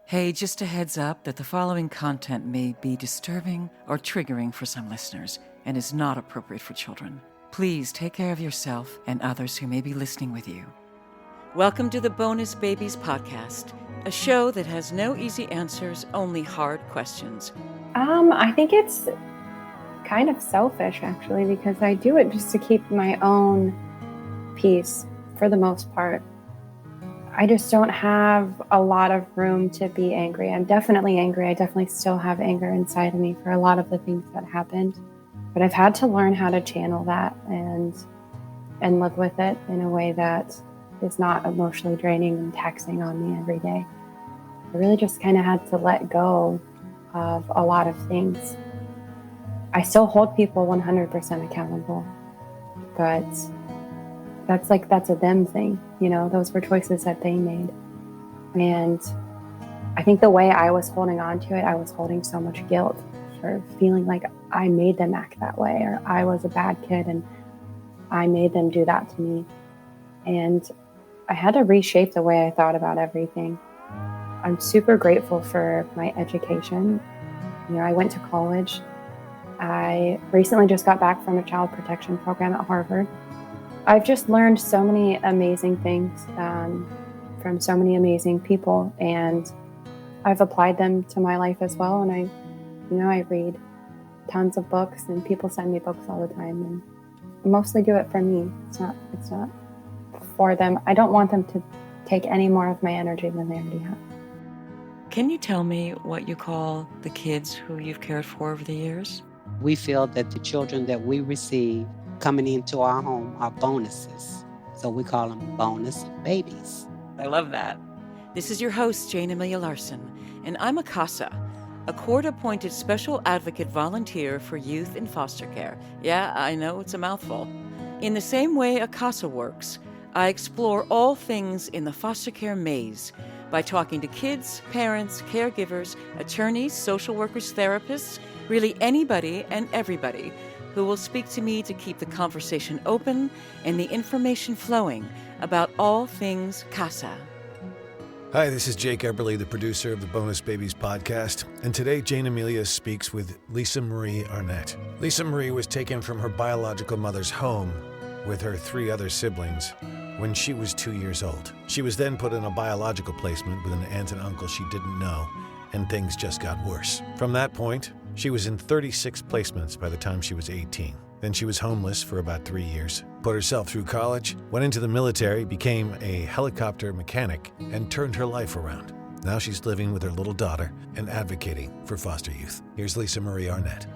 Hey, just a heads up that the following content may be disturbing or triggering for some listeners and is not appropriate for children. Please take care of yourself and others who may be listening with you. Welcome to the Bonus Babies Podcast, a show that has no easy answers, only hard questions. I think it's kind of selfish, actually, because I do it just to keep my own peace for the most part. I just don't have a lot of room to be angry. I'm definitely angry. I definitely still have anger inside of me for a lot of the things that happened. But I've had to learn how to channel that and live with it in a way that is not emotionally draining and taxing on me every day. I really just kind of had to let go of a lot of things. I still hold people 100% accountable, but that's a them thing. You know, those were choices that they made. And I think the way I was holding on to it, I was holding so much guilt for feeling like I made them act that way, or I was a bad kid and I made them do that to me. And I had to reshape the way I thought about everything. I'm super grateful for my education. You know, I went to college. I recently just got back from a child protection program at Harvard. I've just learned so many amazing things from so many amazing people, and I've applied them to my life as well. And I read tons of books, and people send me books all the time, and I mostly do it for me. It's not for them. I don't want them to take any more of my energy than they already have. Can you tell me what you call the kids who you've cared for over the years? We feel that the children that we receive coming into our home are bonuses. So we call them bonus babies. I love that. This is your host, Jane Amelia Larson, and I'm a CASA, a court-appointed special advocate volunteer for youth in foster care. Yeah, I know, it's a mouthful. In the same way a CASA works, I explore all things in the foster care maze by talking to kids, parents, caregivers, attorneys, social workers, therapists, really anybody and everybody who will speak to me to keep the conversation open and the information flowing about all things CASA. Hi, this is Jake Eberly, the producer of the Bonus Babies Podcast, and today Jane Amelia speaks with Lisa Marie Arnett. Lisa Marie was taken from her biological mother's home with her 3 other siblings when she was 2 years old. She was then put in a biological placement with an aunt and uncle she didn't know, and things just got worse. From that point, she was in 36 placements by the time she was 18. Then she was homeless for about 3 years, put herself through college, went into the military, became a helicopter mechanic, and turned her life around. Now she's living with her little daughter and advocating for foster youth. Here's Lisa Marie Arnett.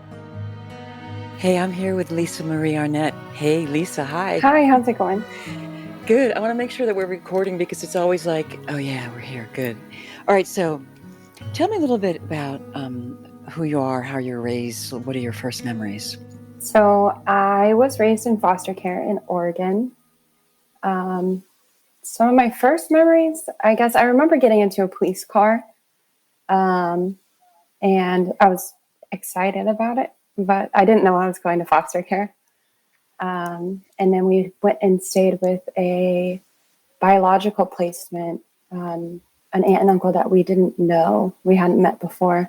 Hey, I'm here with Lisa Marie Arnett. Hey, Lisa, hi. Hi, how's it going? Good. I want to make sure that we're recording because it's always like, oh yeah, we're here. Good. All right, so tell me a little bit about who you are, how you're raised, what are your first memories? So I was raised in foster care in Oregon. Some of my first memories, I guess I remember getting into a police car, and I was excited about it, but I didn't know I was going to foster care. And then we went and stayed with a biological placement, an aunt and uncle that we didn't know, we hadn't met before.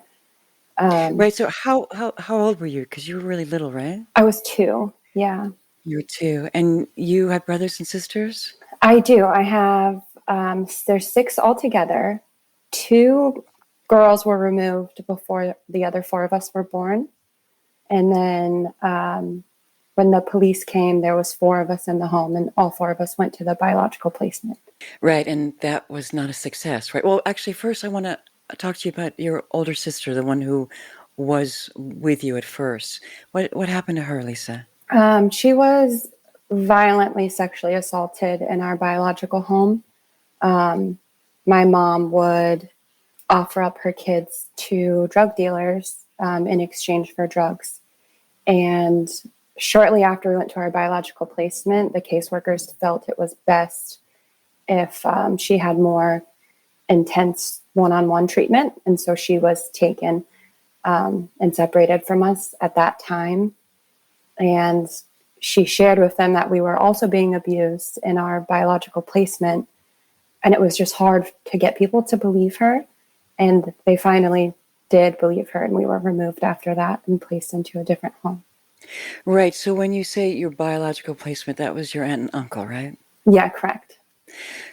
Right. So how old were you? Because you were really little, right? I was 2. Yeah. You were 2. And you had brothers and sisters? I do. I have, there's 6 altogether. 2 girls were removed before the other 4 of us were born. And then when the police came, there was 4 of us in the home, and all 4 of us went to the biological placement. Right. And that was not a success, right? Well, actually, first I want to talk to you about your older sister, the one who was with you at first. What happened to her, Lisa? She was violently sexually assaulted in our biological home. My mom would offer up her kids to drug dealers in exchange for drugs. And shortly after we went to our biological placement, the caseworkers felt it was best if she had more intense one-on-one treatment. And so she was taken and separated from us at that time. And she shared with them that we were also being abused in our biological placement. And it was just hard to get people to believe her. And they finally did believe her, and we were removed after that and placed into a different home. Right. So when you say your biological placement, that was your aunt and uncle, right? Yeah, correct.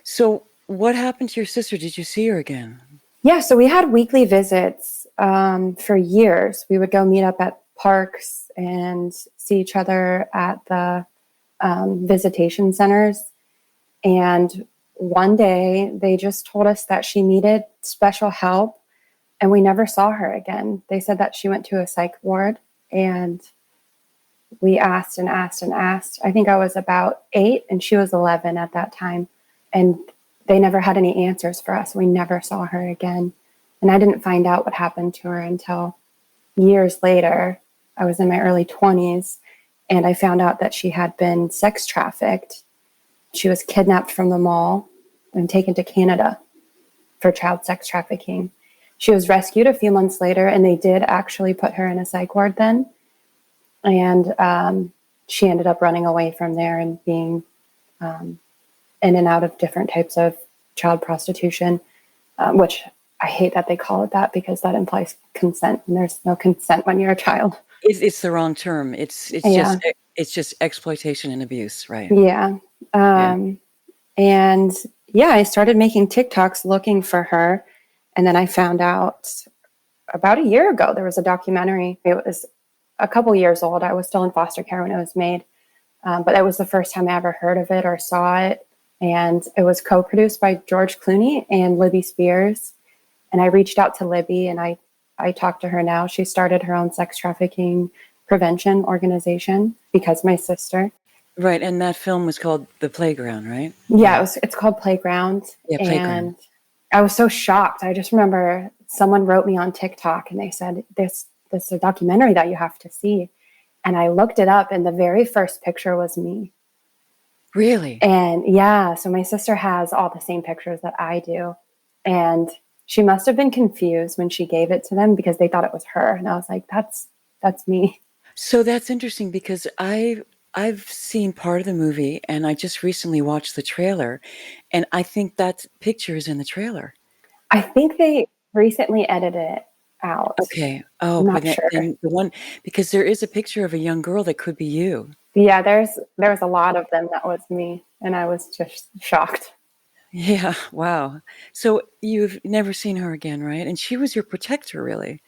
So what happened to your sister? Did you see her again? Yeah, so we had weekly visits for years. We would go meet up at parks and see each other at the visitation centers. And one day they just told us that she needed special help, and we never saw her again. They said that she went to a psych ward, and we asked and asked and asked. I think I was about 8 and she was 11 at that time. And they never had any answers for us. We never saw her again. And I didn't find out what happened to her until years later. I was in my early 20s, and I found out that she had been sex trafficked. She was kidnapped from the mall and taken to Canada for child sex trafficking. She was rescued a few months later, and they did actually put her in a psych ward then. And she ended up running away from there and being in and out of different types of child prostitution, which I hate that they call it that, because that implies consent, and there's no consent when you're a child. It's the wrong term. It's just exploitation and abuse, right? Yeah. And yeah, I started making TikToks looking for her. And then I found out about a year ago, there was a documentary. It was a couple years old. I was still in foster care when it was made. But that was the first time I ever heard of it or saw it. And it was co-produced by George Clooney and Libby Spears. And I reached out to Libby, and I talked to her now. She started her own sex trafficking prevention organization because my sister. Right. And that film was called The Playground, right? Yeah, it's called Playground. Yeah, Playground. And I was so shocked. I just remember someone wrote me on TikTok and they said, this is a documentary that you have to see. And I looked it up, and the very first picture was me. Really? And yeah, so my sister has all the same pictures that I do. And she must have been confused when she gave it to them because they thought it was her. And I was like, that's me. So that's interesting, because I've seen part of the movie, and I just recently watched the trailer, and I think that picture is in the trailer. I think they recently edited it out. Okay. Oh, I'm not but sure. then the one, because there is a picture of a young girl that could be you. Yeah, there was a lot of them that was me, and I was just shocked. Yeah. Wow. So you've never seen her again, right? And she was your protector, really.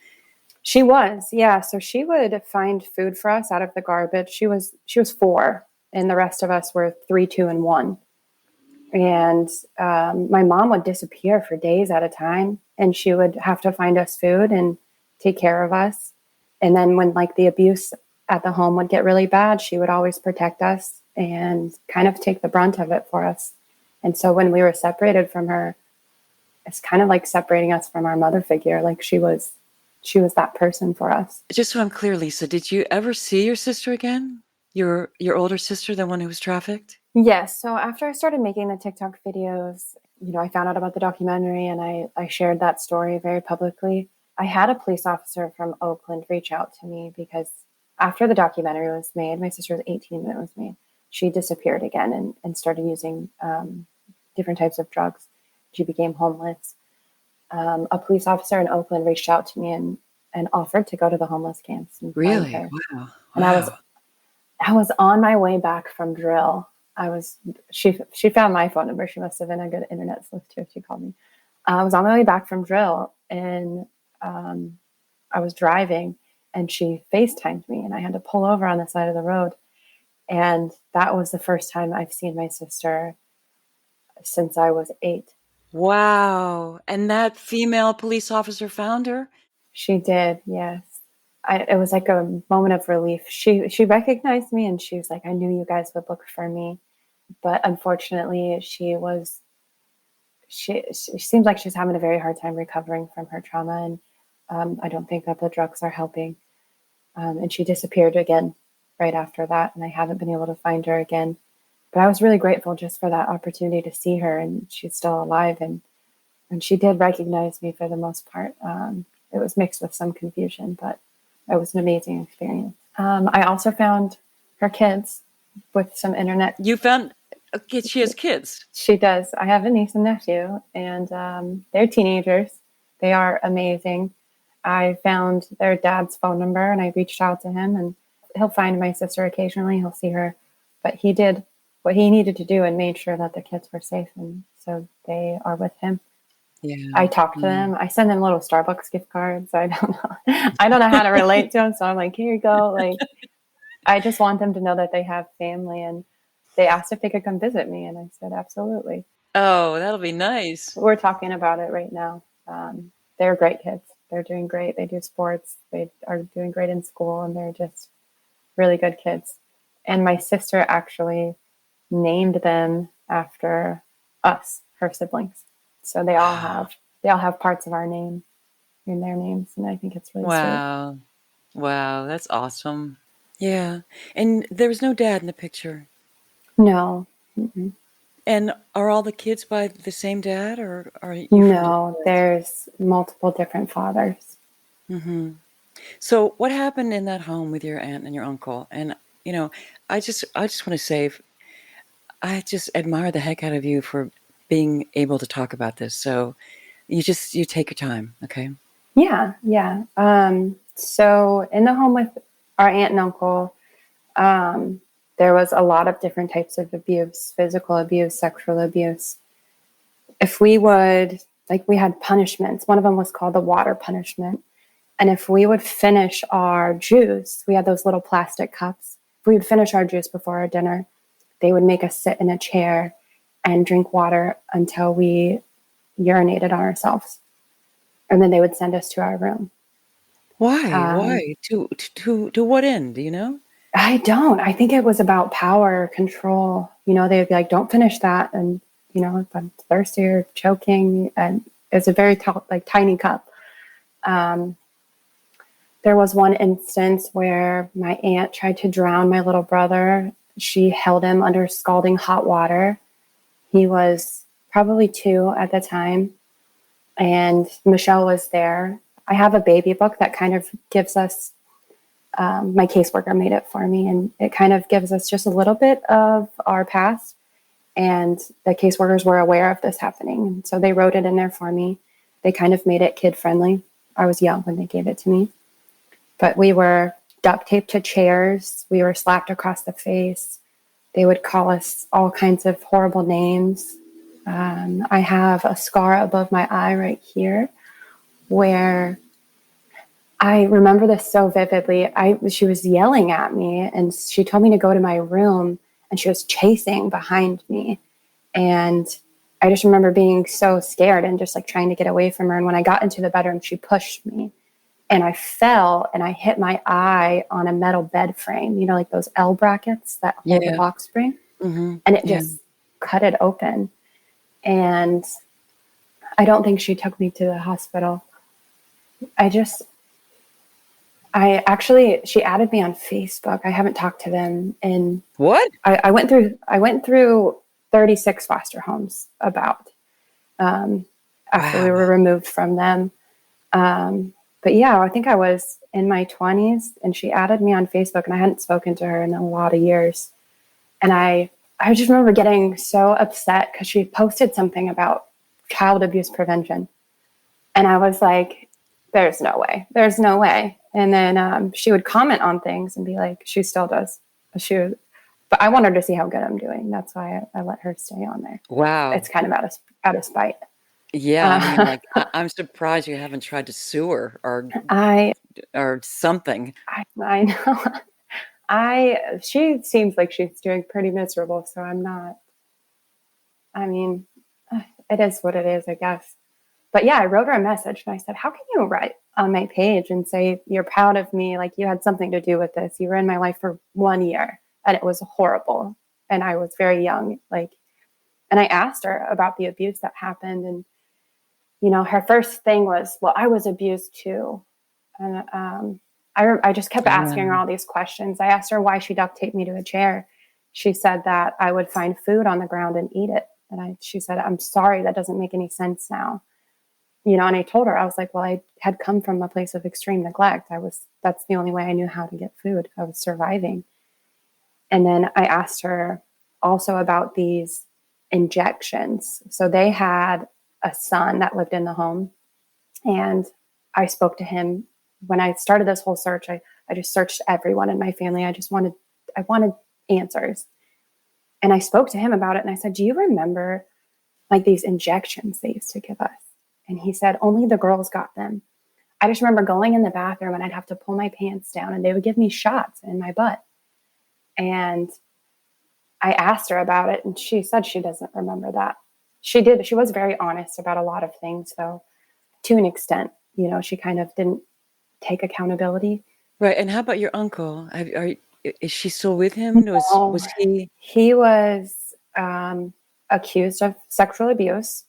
She was, yeah. So she would find food for us out of the garbage. She was 4, and the rest of us were 3, 2, and 1. And my mom would disappear for days at a time, and she would have to find us food and take care of us. And then when like the abuse at the home would get really bad, she would always protect us and kind of take the brunt of it for us. And so when we were separated from her, it's kind of like separating us from our mother figure. Like she was that person for us. Just so I'm clear, Lisa, did you ever see your sister again? Your older sister, the one who was trafficked? Yes. So after I started making the TikTok videos, I found out about the documentary, and I shared that story very publicly. I had a police officer from Oakland reach out to me because after the documentary was made, my sister was 18 when it was made. She disappeared again and started using different types of drugs. She became homeless. A police officer in Oakland reached out to me and offered to go to the homeless camps. And Really? find her. Wow. And I was on my way back from drill. She found my phone number. She must have been a good internet sleuth too. She called me. I was on my way back from drill, and I was driving, and she FaceTimed me, and I had to pull over on the side of the road. And that was the first time I've seen my sister since I was 8. Wow. And that female police officer found her? She did, yes. It was like a moment of relief. She recognized me, and she was like, I knew you guys would look for me. But unfortunately, she seems like she's having a very hard time recovering from her trauma. And I don't think that the drugs are helping. And she disappeared again right after that. And I haven't been able to find her again. But I was really grateful just for that opportunity to see her, and she's still alive. And she did recognize me for the most part. It was mixed with some confusion, but it was an amazing experience. I also found her kids with some internet. You found she has kids? She does. I have a niece and nephew, and they're teenagers. They are amazing. I found their dad's phone number and I reached out to him, and he'll find my sister occasionally. He'll see her, but he did what he needed to do and made sure that the kids were safe. And so they are with him. Yeah. I talk to them. I send them little Starbucks gift cards. I don't know how to relate to them. So I'm like, here you go. Like, I just want them to know that they have family. And they asked if they could come visit me. And I said, absolutely. Oh, that'll be nice. We're talking about it right now. They're great kids. They're doing great. They do sports. They are doing great in school, and they're just really good kids. And my sister actually named them after us, her siblings. So they all have parts of our name in their names, and I think it's really Wow. Wow, that's awesome. Yeah. And there was no dad in the picture. sweet. No. Mm-mm. And are all the kids by the same dad, or are you No, there's multiple different fathers. Mm-hmm. So what happened in that home with your aunt and your uncle? And I just want to say, I just admire the heck out of you for being able to talk about this. So you take your time, okay? Yeah. So in the home with our aunt and uncle, there was a lot of different types of abuse: physical abuse, sexual abuse. If we would, we had punishments. One of them was called the water punishment. And if we would finish our juice, we had those little plastic cups. If we would finish our juice before our dinner, they would make us sit in a chair and drink water until we urinated on ourselves. And then they would send us to our room. Why? Why? To what end? Do you know? I don't. I think it was about power, control. They'd be like, don't finish that. And, if I'm thirsty or choking, and it's a very tiny cup. There was one instance where my aunt tried to drown my little brother. She held him under scalding hot water. He was probably 2 at the time, and Michelle was there. I have a baby book that kind of gives us, my caseworker made it for me, and it kind of gives us just a little bit of our past, and the caseworkers were aware of this happening, and so they wrote it in there for me. They kind of made it kid-friendly. I was young when they gave it to me. But we were duct taped to chairs. We were slapped across the face. They would call us all kinds of horrible names. I have a scar above my eye right here where I remember this so vividly. She was yelling at me, and she told me to go to my room, and she was chasing behind me. And I just remember being so scared and just trying to get away from her. And when I got into the bedroom, she pushed me. And I fell and I hit my eye on a metal bed frame, those L brackets that hold the box spring. Mm-hmm. And it just cut it open. And I don't think she took me to the hospital. She added me on Facebook. I haven't talked to them in What? I went through 36 foster homes after we were removed from them. But yeah, I think I was in my 20s, and she added me on Facebook, and I hadn't spoken to her in a lot of years. And I just remember getting so upset because she posted something about child abuse prevention. And I was like, there's no way. There's no way. And then she would comment on things and be like, she still does. But I want her to see how good I'm doing. That's why I let her stay on there. Wow. It's kind of out of spite. Yeah, I'm surprised you haven't tried to sue her or something. I know. She seems like she's doing pretty miserable, so I'm not. I mean, it is what it is, I guess. But yeah, I wrote her a message and I said, how can you write on my page and say you're proud of me? Like, you had something to do with this. You were in my life for 1 year and it was horrible. And I was very young. And I asked her about the abuse that happened. And her first thing was, well, I was abused too. And I just kept asking her all these questions. I asked her why she duct taped me to a chair. She said that I would find food on the ground and eat it. And she said, I'm sorry, that doesn't make any sense now. And I told her, I was like, well, I had come from a place of extreme neglect. That's the only way I knew how to get food. I was surviving. And then I asked her also about these injections. So they had a son that lived in the home, And I spoke to him when I started this whole search. I just searched everyone in my family. I wanted answers. And I spoke to him about it. And I said, do you remember like these injections they used to give us? And he said, only the girls got them. I just remember going in the bathroom and I'd have to pull my pants down and they would give me shots in my butt. And I asked her about it and she said she doesn't remember that. She did. She was very honest about a lot of things, though, to an extent. She kind of didn't take accountability. Right. And how about your uncle? Is she still with him? No. Was he? He was accused of sexual abuse.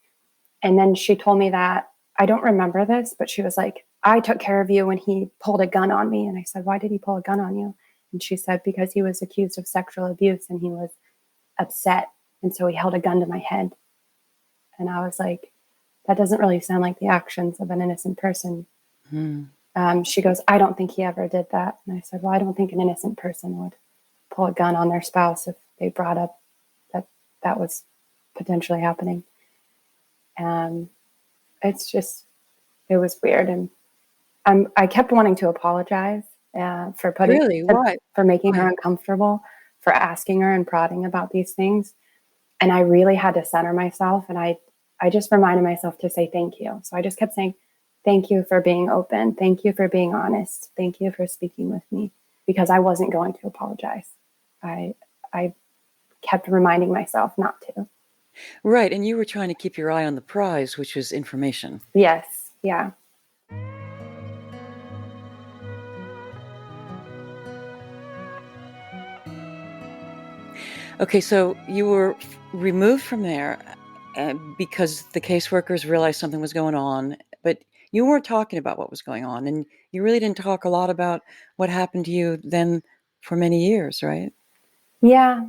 And then she told me that, I don't remember this, but she was like, I took care of you when he pulled a gun on me. And I said, why did he pull a gun on you? And she said, because he was accused of sexual abuse and he was upset. And so he held a gun to my head. And I was like, that doesn't really sound like the actions of an innocent person. She goes, I don't think he ever did that. And I said, well, I don't think an innocent person would pull a gun on their spouse if they brought up that was potentially happening. It was weird. And I kept wanting to apologize for making her uncomfortable, for asking her and prodding about these things. And I really had to center myself. And I just reminded myself to say thank you. So I just kept saying, thank you for being open. Thank you for being honest. Thank you for speaking with me, because I wasn't going to apologize. I kept reminding myself not to. Right. And you were trying to keep your eye on the prize, which was information. Yes. Yeah. Okay. So you were removed from there because the caseworkers realized something was going on, but you weren't talking about what was going on. And you really didn't talk a lot about what happened to you then for many years, right? Yeah.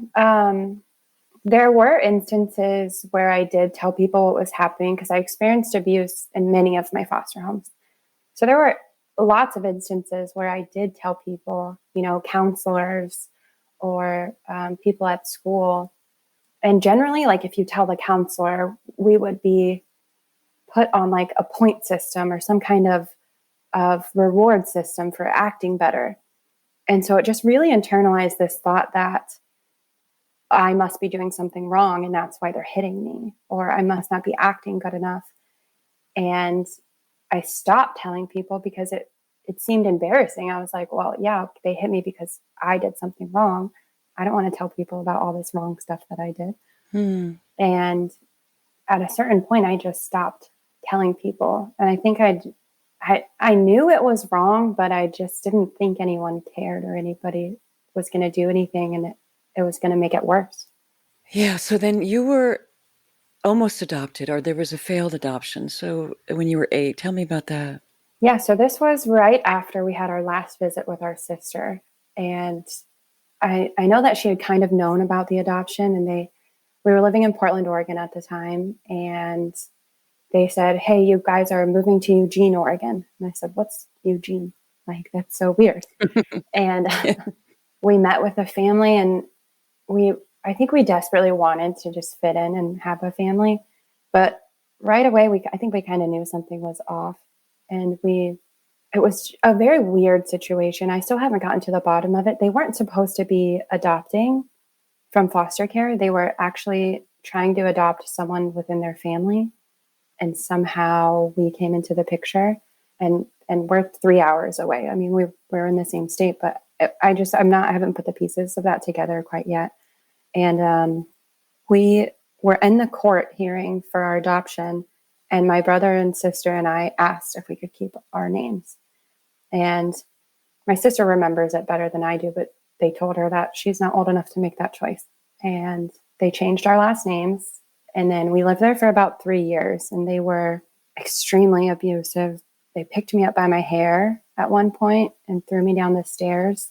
There were instances where I did tell people what was happening because I experienced abuse in many of my foster homes. So there were lots of instances where I did tell people, counselors or people at school. And generally, like if you tell the counselor, we would be put on like a point system or some kind of reward system for acting better. And so it just really internalized this thought that I must be doing something wrong and that's why they're hitting me, or I must not be acting good enough. And I stopped telling people because it seemed embarrassing. I was like, well, yeah, they hit me because I did something wrong. I don't want to tell people about all this wrong stuff that I did. And at a certain point, I just stopped telling people. And I think I knew it was wrong, but I just didn't think anyone cared or anybody was going to do anything. And it was going to make it worse. Yeah. So then you were almost adopted, or there was a failed adoption. So when you were 8, tell me about that. Yeah. So this was right after we had our last visit with our sister. And I know that she had kind of known about the adoption, and we were living in Portland, Oregon at the time. And they said, hey, you guys are moving to Eugene, Oregon. And I said, what's Eugene? Like, that's so weird. And we met with a family, and I think we desperately wanted to just fit in and have a family. But right away, I think we kind of knew something was off. And it was a very weird situation. I still haven't gotten to the bottom of it. They weren't supposed to be adopting from foster care. They were actually trying to adopt someone within their family. And somehow we came into the picture, and we're 3 hours away. I mean, we're in the same state, but I haven't put the pieces of that together quite yet. And we were in the court hearing for our adoption, and my brother and sister and I asked if we could keep our names. And my sister remembers it better than I do, but they told her that she's not old enough to make that choice. And they changed our last names. And then we lived there for about 3 years, and they were extremely abusive. They picked me up by my hair at one point and threw me down the stairs.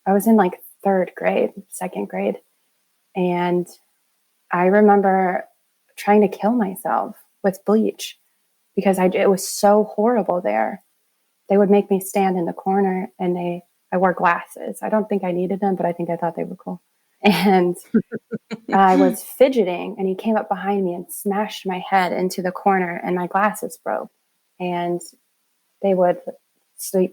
I was in like 2nd grade. And I remember trying to kill myself with bleach because it was so horrible there. They would make me stand in the corner, and I wore glasses. I don't think I needed them, but I think I thought they were cool. And I was fidgeting, and he came up behind me and smashed my head into the corner, and my glasses broke. and they would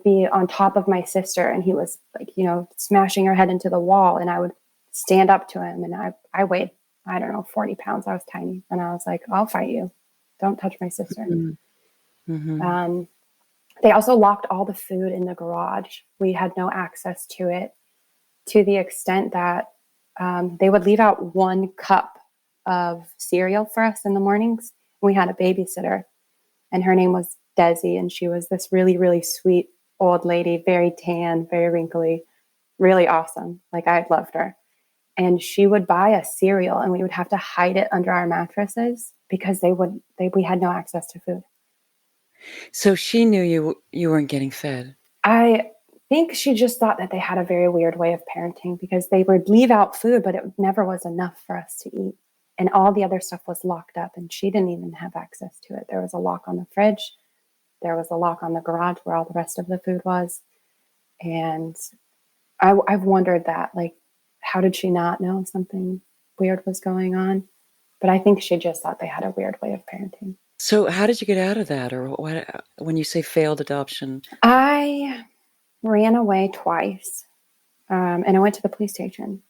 be on top of my sister, and he was like, smashing her head into the wall, and I would stand up to him, and I weighed, I don't know, 40 pounds. I was tiny. And I was like, I'll fight you. Don't touch my sister. Mm-hmm. They also locked all the food in the garage. We had no access to it, to the extent that they would leave out 1 cup of cereal for us in the mornings. We had a babysitter, and her name was Desi, and she was this really, really sweet old lady, very tan, very wrinkly, really awesome. Like, I loved her. And she would buy a cereal, and we would have to hide it under our mattresses because we had no access to food. So she knew you weren't getting fed. I think she just thought that they had a very weird way of parenting, because they would leave out food, but it never was enough for us to eat. And all the other stuff was locked up, and she didn't even have access to it. There was a lock on the fridge. There was a lock on the garage where all the rest of the food was. And I've wondered that, like, how did she not know something weird was going on? But I think she just thought they had a weird way of parenting. So how did you get out of that? Or what, when you say failed adoption? I ran away twice, and I went to the police station,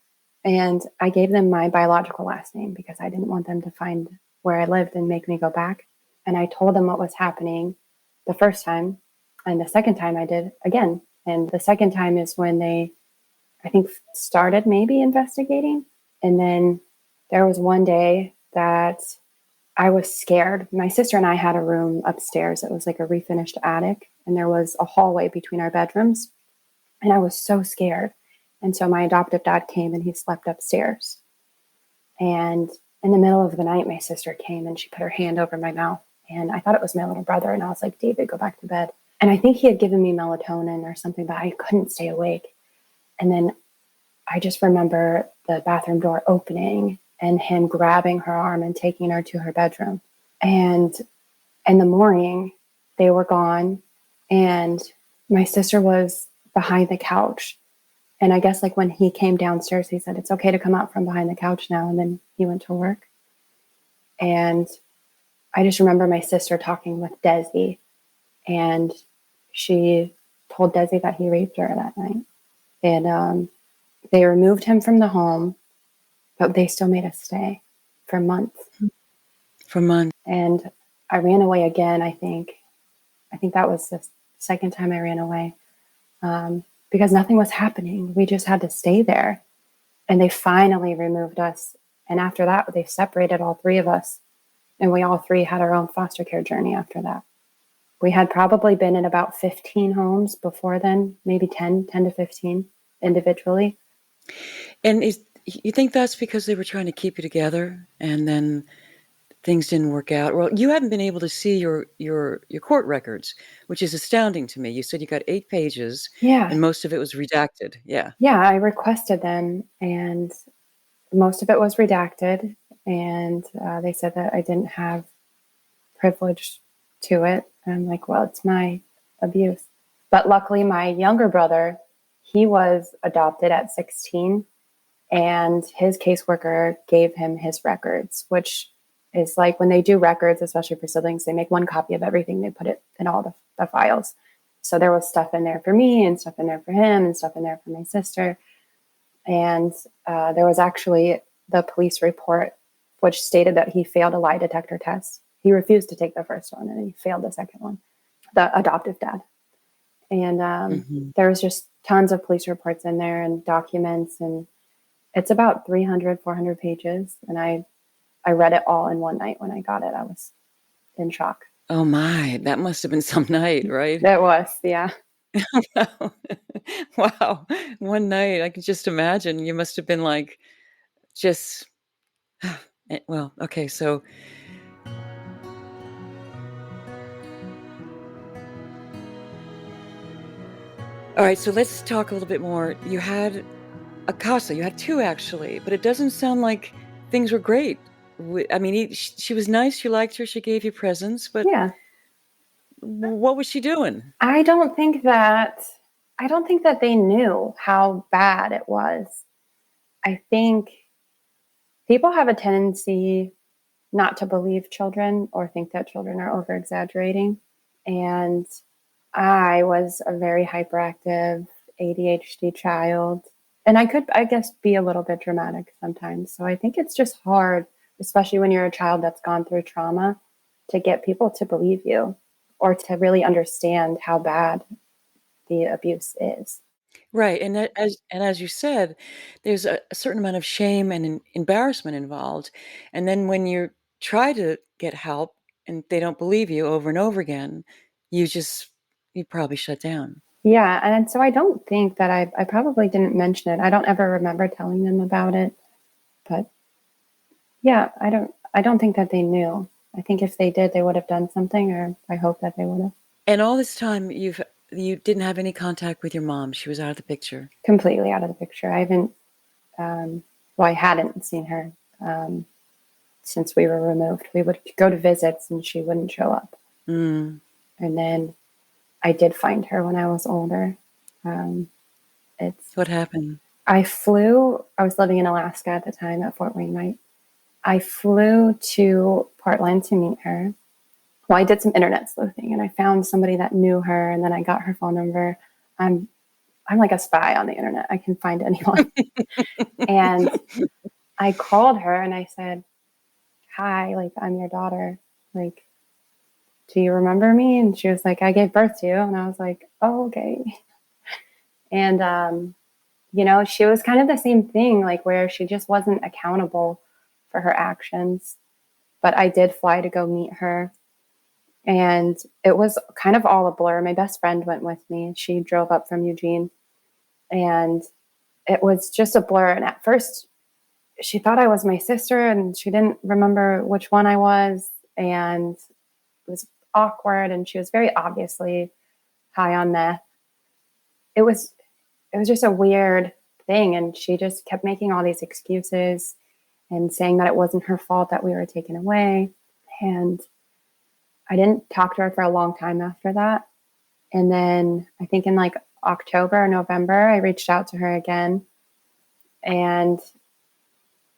and I gave them my biological last name because I didn't want them to find where I lived and make me go back. And I told them what was happening the first time, and the second time I did again. And the second time is when they, I think, started maybe investigating. And then there was one day that I was scared. My sister and I had a room upstairs. It was like a refinished attic, and there was a hallway between our bedrooms. And I was so scared. And so my adoptive dad came, and he slept upstairs. And in the middle of the night, my sister came, and she put her hand over my mouth. And I thought it was my little brother. And I was like, David, go back to bed. And I think he had given me melatonin or something, but I couldn't stay awake. And then I just remember the bathroom door opening and him grabbing her arm and taking her to her bedroom. And in the morning, they were gone, and my sister was behind the couch. And I guess, like, when he came downstairs, he said, it's okay to come out from behind the couch now. And then he went to work. And I just remember my sister talking with Desi, and she told Desi that he raped her that night. And they removed him from the home, but they still made us stay for months. For months. And I ran away again, I think. I think that was the second time I ran away, because nothing was happening. We just had to stay there. And they finally removed us. And after that, they separated all 3 of us. And we all 3 had our own foster care journey after that. We had probably been in about 15 homes before then, maybe 10 to 15 individually. And you think that's because they were trying to keep you together, and then things didn't work out? Well, you haven't been able to see your court records, which is astounding to me. You said you got 8 pages, Yeah. and most of it was redacted. Yeah. Yeah, I requested them, and most of it was redacted. And they said that I didn't have privilege to it. And I'm like, well, it's my abuse. But luckily, my younger brother, he was adopted at 16, and his caseworker gave him his records, which is like, when they do records, especially for siblings, they make 1 copy of everything. They put it in all the files. So there was stuff in there for me, and stuff in there for him, and stuff in there for my sister. And there was actually the police report, which stated that he failed a lie detector test. He refused to take the first one, and he failed the second one, the adoptive dad. And there was just tons of police reports in there and documents, and it's about 300, 400 pages. And I read it all in one night when I got it. I was in shock. Oh my, that must have been some night, right? It was, yeah. Wow. One night, I can just imagine. You must have been like, just, well, okay, so. All right, so let's talk a little bit more. You had a casa, you had 2 actually, but it doesn't sound like things were great. I mean, she was nice, you liked her, she gave you presents, but Yeah. What was she doing? I don't think that they knew how bad it was. I think people have a tendency not to believe children or think that children are over exaggerating. And I was a very hyperactive ADHD child. And I could, I guess, be a little bit dramatic sometimes. So I think it's just hard, especially when you're a child that's gone through trauma, to get people to believe you or to really understand how bad the abuse is. Right, and as you said, there's a certain amount of shame and embarrassment involved, and then when you try to get help and they don't believe you over and over again, you probably shut down. Yeah. And so I don't think that I probably didn't mention it. I don't ever remember telling them about it. But yeah, I don't think that they knew. I think if they did, they would have done something, or I hope that they would have. And all this time, you didn't have any contact with your mom. She was out of the picture. Completely out of the picture. I haven't, I hadn't seen her since we were removed. We would go to visits and she wouldn't show up. Mm. And then I did find her when I was older. What happened? I was living in Alaska at the time at Fort Wainwright. I flew to Portland to meet her. Well, I did some internet sleuthing and I found somebody that knew her, and then I got her phone number. I'm like a spy on the internet. I can find anyone. And I called her and I said, "Hi, like, I'm your daughter. Like, do you remember me?" And she was like, "I gave birth to you." And I was like, "Oh, okay." And, she was kind of the same thing, like where she just wasn't accountable for her actions. But I did fly to go meet her. And it was kind of all a blur. My best friend went with me. She drove up from Eugene. And it was just a blur. And at first, she thought I was my sister, and she didn't remember which one I was. And it was awkward. And she was very obviously high on meth. It was just a weird thing. And she just kept making all these excuses and saying that it wasn't her fault that we were taken away. And I didn't talk to her for a long time after that. And then I think in like October or November, I reached out to her again. And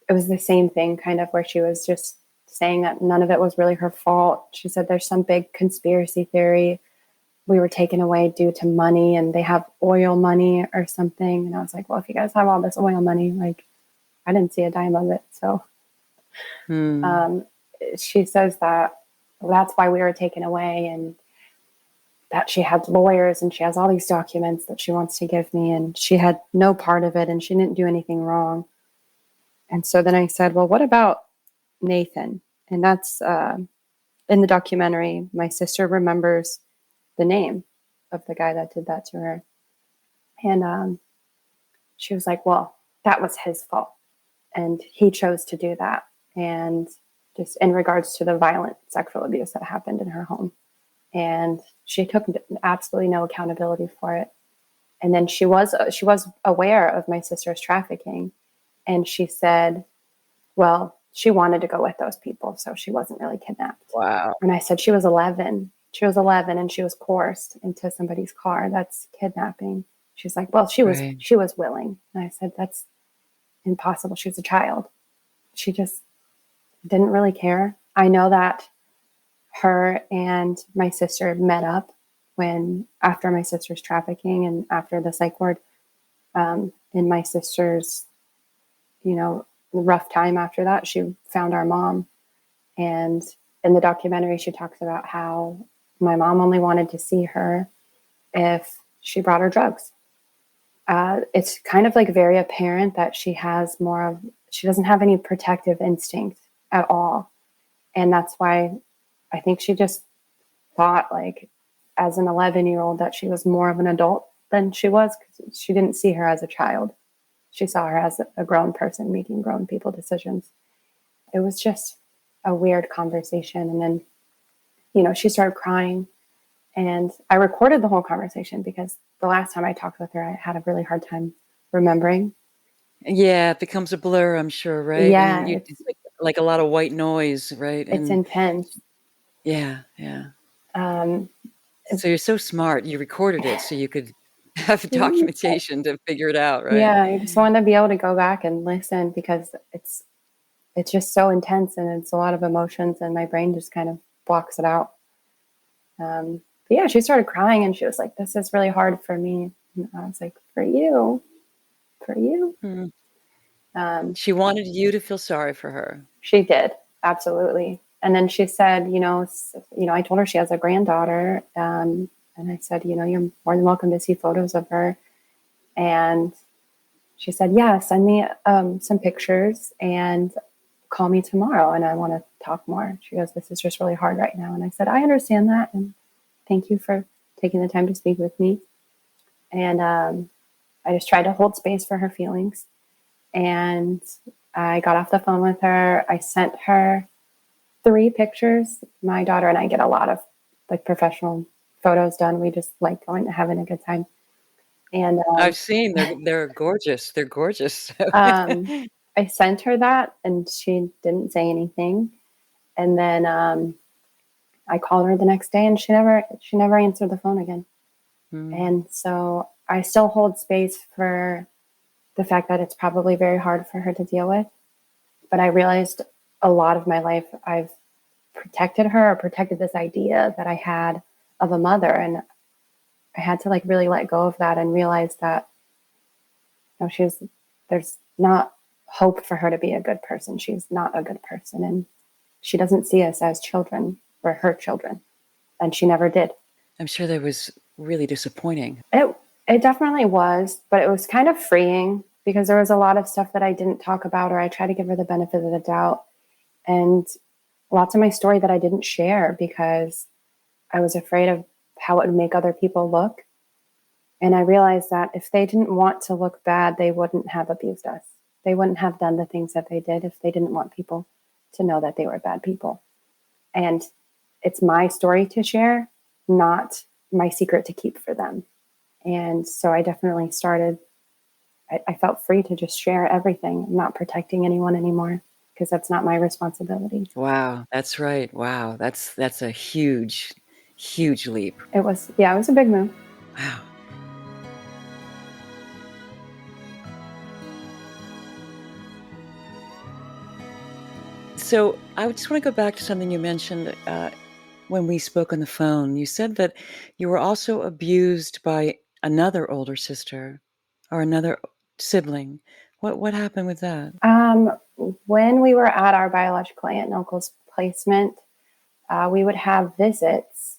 it was the same thing, kind of, where she was just saying that none of it was really her fault. She said there's some big conspiracy theory. We were taken away due to money, and they have oil money or something. And I was like, well, if you guys have all this oil money, like, I didn't see a dime of it. So she says that that's why we were taken away, and that she had lawyers and she has all these documents that she wants to give me, and she had no part of it and she didn't do anything wrong. And so then I said, well, what about Nathan? And that's in the documentary, my sister remembers the name of the guy that did that to her. And she was like, well, that was his fault. And he chose to do that. And just in regards to the violent sexual abuse that happened in her home. And she took absolutely no accountability for it. And then she was aware of my sister's trafficking. And she said, well, she wanted to go with those people, so she wasn't really kidnapped. Wow. And I said, she was 11. She was 11 and she was coerced into somebody's car. That's kidnapping. She's like, well, she was willing. And I said, that's impossible. She was a child. She just didn't really care. I know that her and my sister met up after my sister's trafficking and after the psych ward, in my sister's, rough time after that, she found our mom. And in the documentary, she talks about how my mom only wanted to see her if she brought her drugs. It's kind of like very apparent that she doesn't have any protective instinct at all. And that's why I think she just thought, like, as an 11-year-old, that she was more of an adult than she was, because she didn't see her as a child. She saw her as a grown person making grown people decisions. It was just a weird conversation. And then, she started crying, and I recorded the whole conversation because the last time I talked with her, I had a really hard time remembering. Yeah, it becomes a blur, I'm sure, right? Yeah. And it's like a lot of white noise, right? It's intense. Yeah, yeah. So you're so smart. You recorded it so you could have documentation to figure it out, right? Yeah, I just wanted to be able to go back and listen because it's just so intense and it's a lot of emotions, and my brain just kind of blocks it out. But yeah, she started crying and she was like, this is really hard for me. And I was like, for you. Mhm. Um, She wanted you to feel sorry for her. she did. Absolutely. And then she said, I told her she has a granddaughter. And I said, you're more than welcome to see photos of her. And she said, yeah, send me some pictures and call me tomorrow. And I want to talk more. She goes, this is just really hard right now. And I said, I understand that. And thank you for taking the time to speak with me. And I just tried to hold space for her feelings. And I got off the phone with her. I sent her 3 pictures. My daughter and I get a lot of like professional photos done. We just like going to having a good time. And I've seen they're gorgeous. They're gorgeous. I sent her that and she didn't say anything. And then I called her the next day and she never answered the phone again. And so I still hold space for the fact that it's probably very hard for her to deal with. But I realized a lot of my life I've protected her or protected this idea that I had of a mother. And I had to like really let go of that and realize that there's not hope for her to be a good person. She's not a good person. And she doesn't see us as children or her children. And she never did. I'm sure that was really disappointing. It definitely was, but it was kind of freeing because there was a lot of stuff that I didn't talk about, or I tried to give her the benefit of the doubt. And lots of my story that I didn't share because I was afraid of how it would make other people look. And I realized that if they didn't want to look bad, they wouldn't have abused us. They wouldn't have done the things that they did if they didn't want people to know that they were bad people. And it's my story to share, not my secret to keep for them. And so I definitely I felt free to just share everything. I'm not protecting anyone anymore because that's not my responsibility. Wow, that's right. Wow, that's a huge, huge leap. It was a big move. Wow. So I just want to go back to something you mentioned when we spoke on the phone. You said that you were also abused by another older sister or another sibling. What happened with that? When we were at our biological aunt and uncle's placement, we would have visits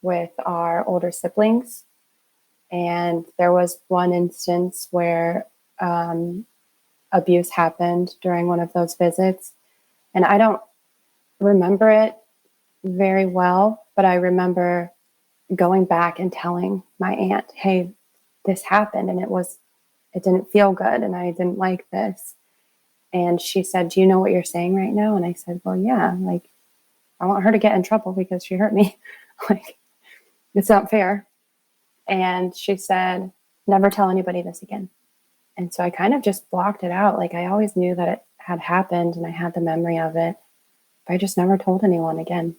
with our older siblings. And there was one instance where abuse happened during one of those visits. And I don't remember it very well, but I remember going back and telling my aunt, hey, this happened and it didn't feel good and I didn't like this. And she said, do you know what you're saying right now? And I said, well, yeah, like I want her to get in trouble because she hurt me. Like, it's not fair. And she said, never tell anybody this again. And so I kind of just blocked it out. Like I always knew that it had happened and I had the memory of it, but I just never told anyone again.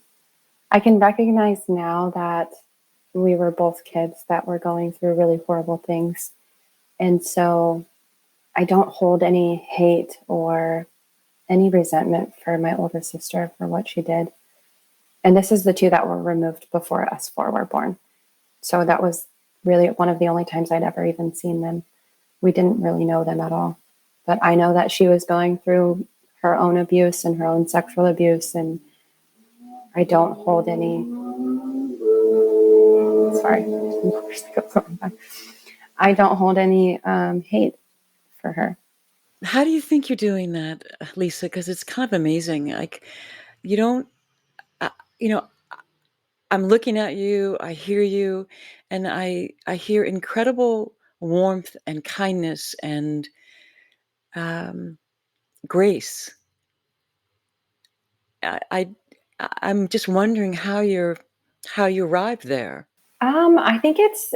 I can recognize now that we were both kids that were going through really horrible things. And so I don't hold any hate or any resentment for my older sister for what she did. And this is the 2 that were removed before us 4 were born. So that was really one of the only times I'd ever even seen them. We didn't really know them at all. But I know that she was going through her own abuse and her own sexual abuse, and I don't hold any. Sorry, I don't hold any hate for her. How do you think you're doing that, Lisa? Because it's kind of amazing. Like, you don't, you know, I'm looking at you, I hear you, and I hear incredible warmth and kindness and grace. I I'm just wondering how you arrived there. I think it's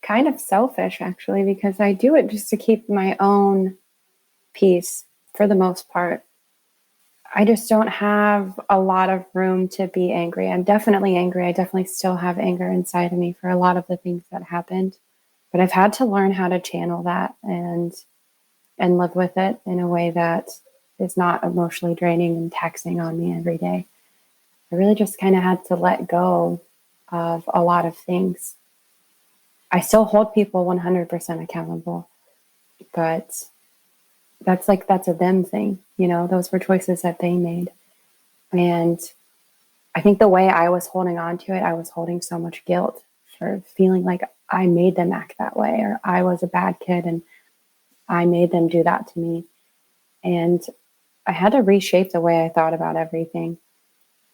kind of selfish actually, because I do it just to keep my own peace for the most part. I just don't have a lot of room to be angry. I'm definitely angry. I definitely still have anger inside of me for a lot of the things that happened, but I've had to learn how to channel that and live with it in a way that is not emotionally draining and taxing on me every day. I really just kind of had to let go of a lot of things. I still hold people 100% accountable, but that's a them thing. Those were choices that they made. And I think the way I was holding on to it, I was holding so much guilt for feeling like I made them act that way, or I was a bad kid and I made them do that to me. And I had to reshape the way I thought about everything.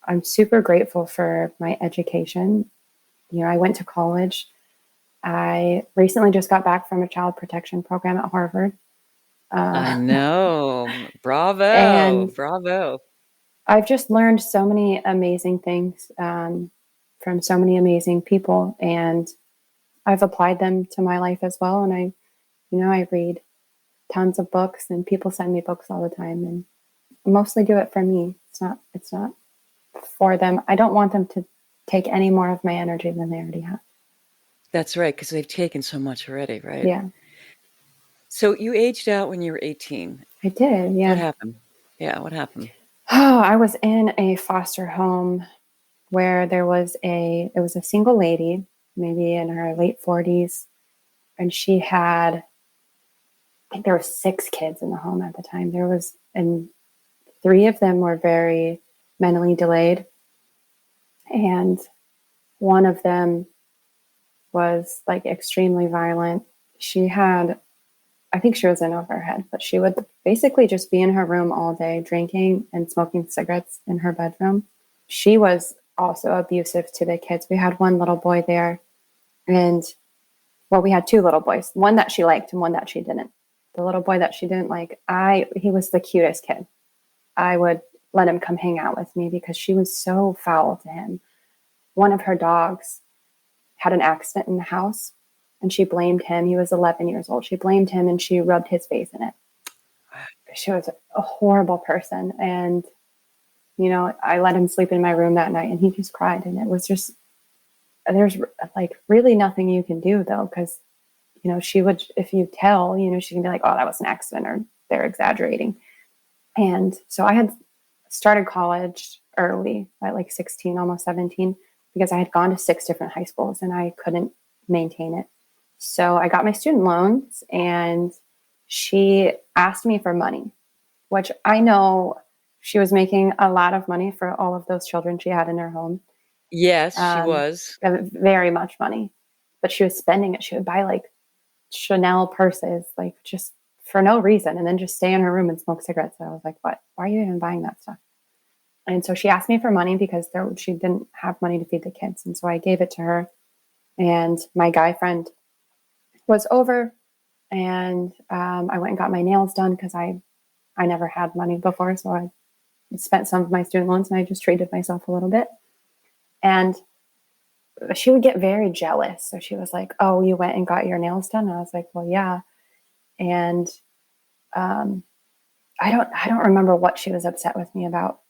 I'm super grateful for my education. I went to college. I recently just got back from a child protection program at Harvard. I know. Bravo. And bravo. I've just learned so many amazing things from so many amazing people, and I've applied them to my life as well. And I read tons of books, and people send me books all the time, and I mostly do it for me. It's not for them. I don't want them to take any more of my energy than they already have. That's right, because they've taken so much already, right? Yeah. So you aged out when you were 18. I did, yeah. What happened? Yeah, what happened? Oh, I was in a foster home where it was a single lady, maybe in her late 40s, and she had, I think there were 6 kids in the home at the time. And 3 of them were very mentally delayed, and one of them was like extremely violent. I think she was in over her head, but she would basically just be in her room all day, drinking and smoking cigarettes in her bedroom. She was also abusive to the kids. We had one little boy there, and we had 2 little boys, one that she liked and one that she didn't. The little boy that she didn't like, he was the cutest kid. I would let him come hang out with me because she was so foul to him. One of her dogs had an accident in the house, and she blamed him. He was 11 years old. She blamed him, and she rubbed his face in it. She was a horrible person. And, I let him sleep in my room that night, and he just cried. And it was just, there's like really nothing you can do though. Cause, she would, if you tell, she can be like, oh, that was an accident, or they're exaggerating. And so I had started college early at like 16, almost 17, because I had gone to 6 different high schools and I couldn't maintain it. So I got my student loans, and she asked me for money, which I know she was making a lot of money for all of those children she had in her home. Yes, she was. Very much money, but she was spending it. She would buy like Chanel purses, like just for no reason, and then just stay in her room and smoke cigarettes. So I was like, what? Why are you even buying that stuff? And so she asked me for money because she didn't have money to feed the kids. And so I gave it to her, and my guy friend was over, and I went and got my nails done because I never had money before. So I spent some of my student loans, and I just treated myself a little bit. And she would get very jealous. So she was like, oh, you went and got your nails done? And I was like, well, yeah. And I don't remember what she was upset with me about,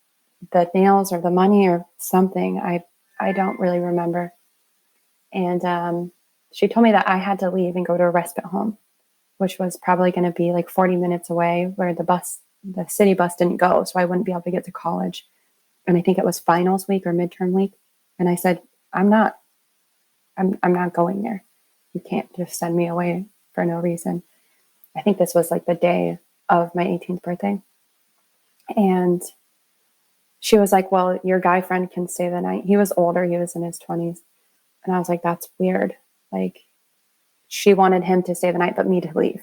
the nails or the money or something. I don't really remember. And she told me that I had to leave and go to a respite home, which was probably going to be like 40 minutes away, where the city bus didn't go. So I wouldn't be able to get to college. And I think it was finals week or midterm week. And I said, I'm not going there. You can't just send me away for no reason. I think this was like the day of my 18th birthday. And she was like, well, your guy friend can stay the night. He was older. He was in his 20s. And I was like, that's weird. Like, she wanted him to stay the night, but me to leave.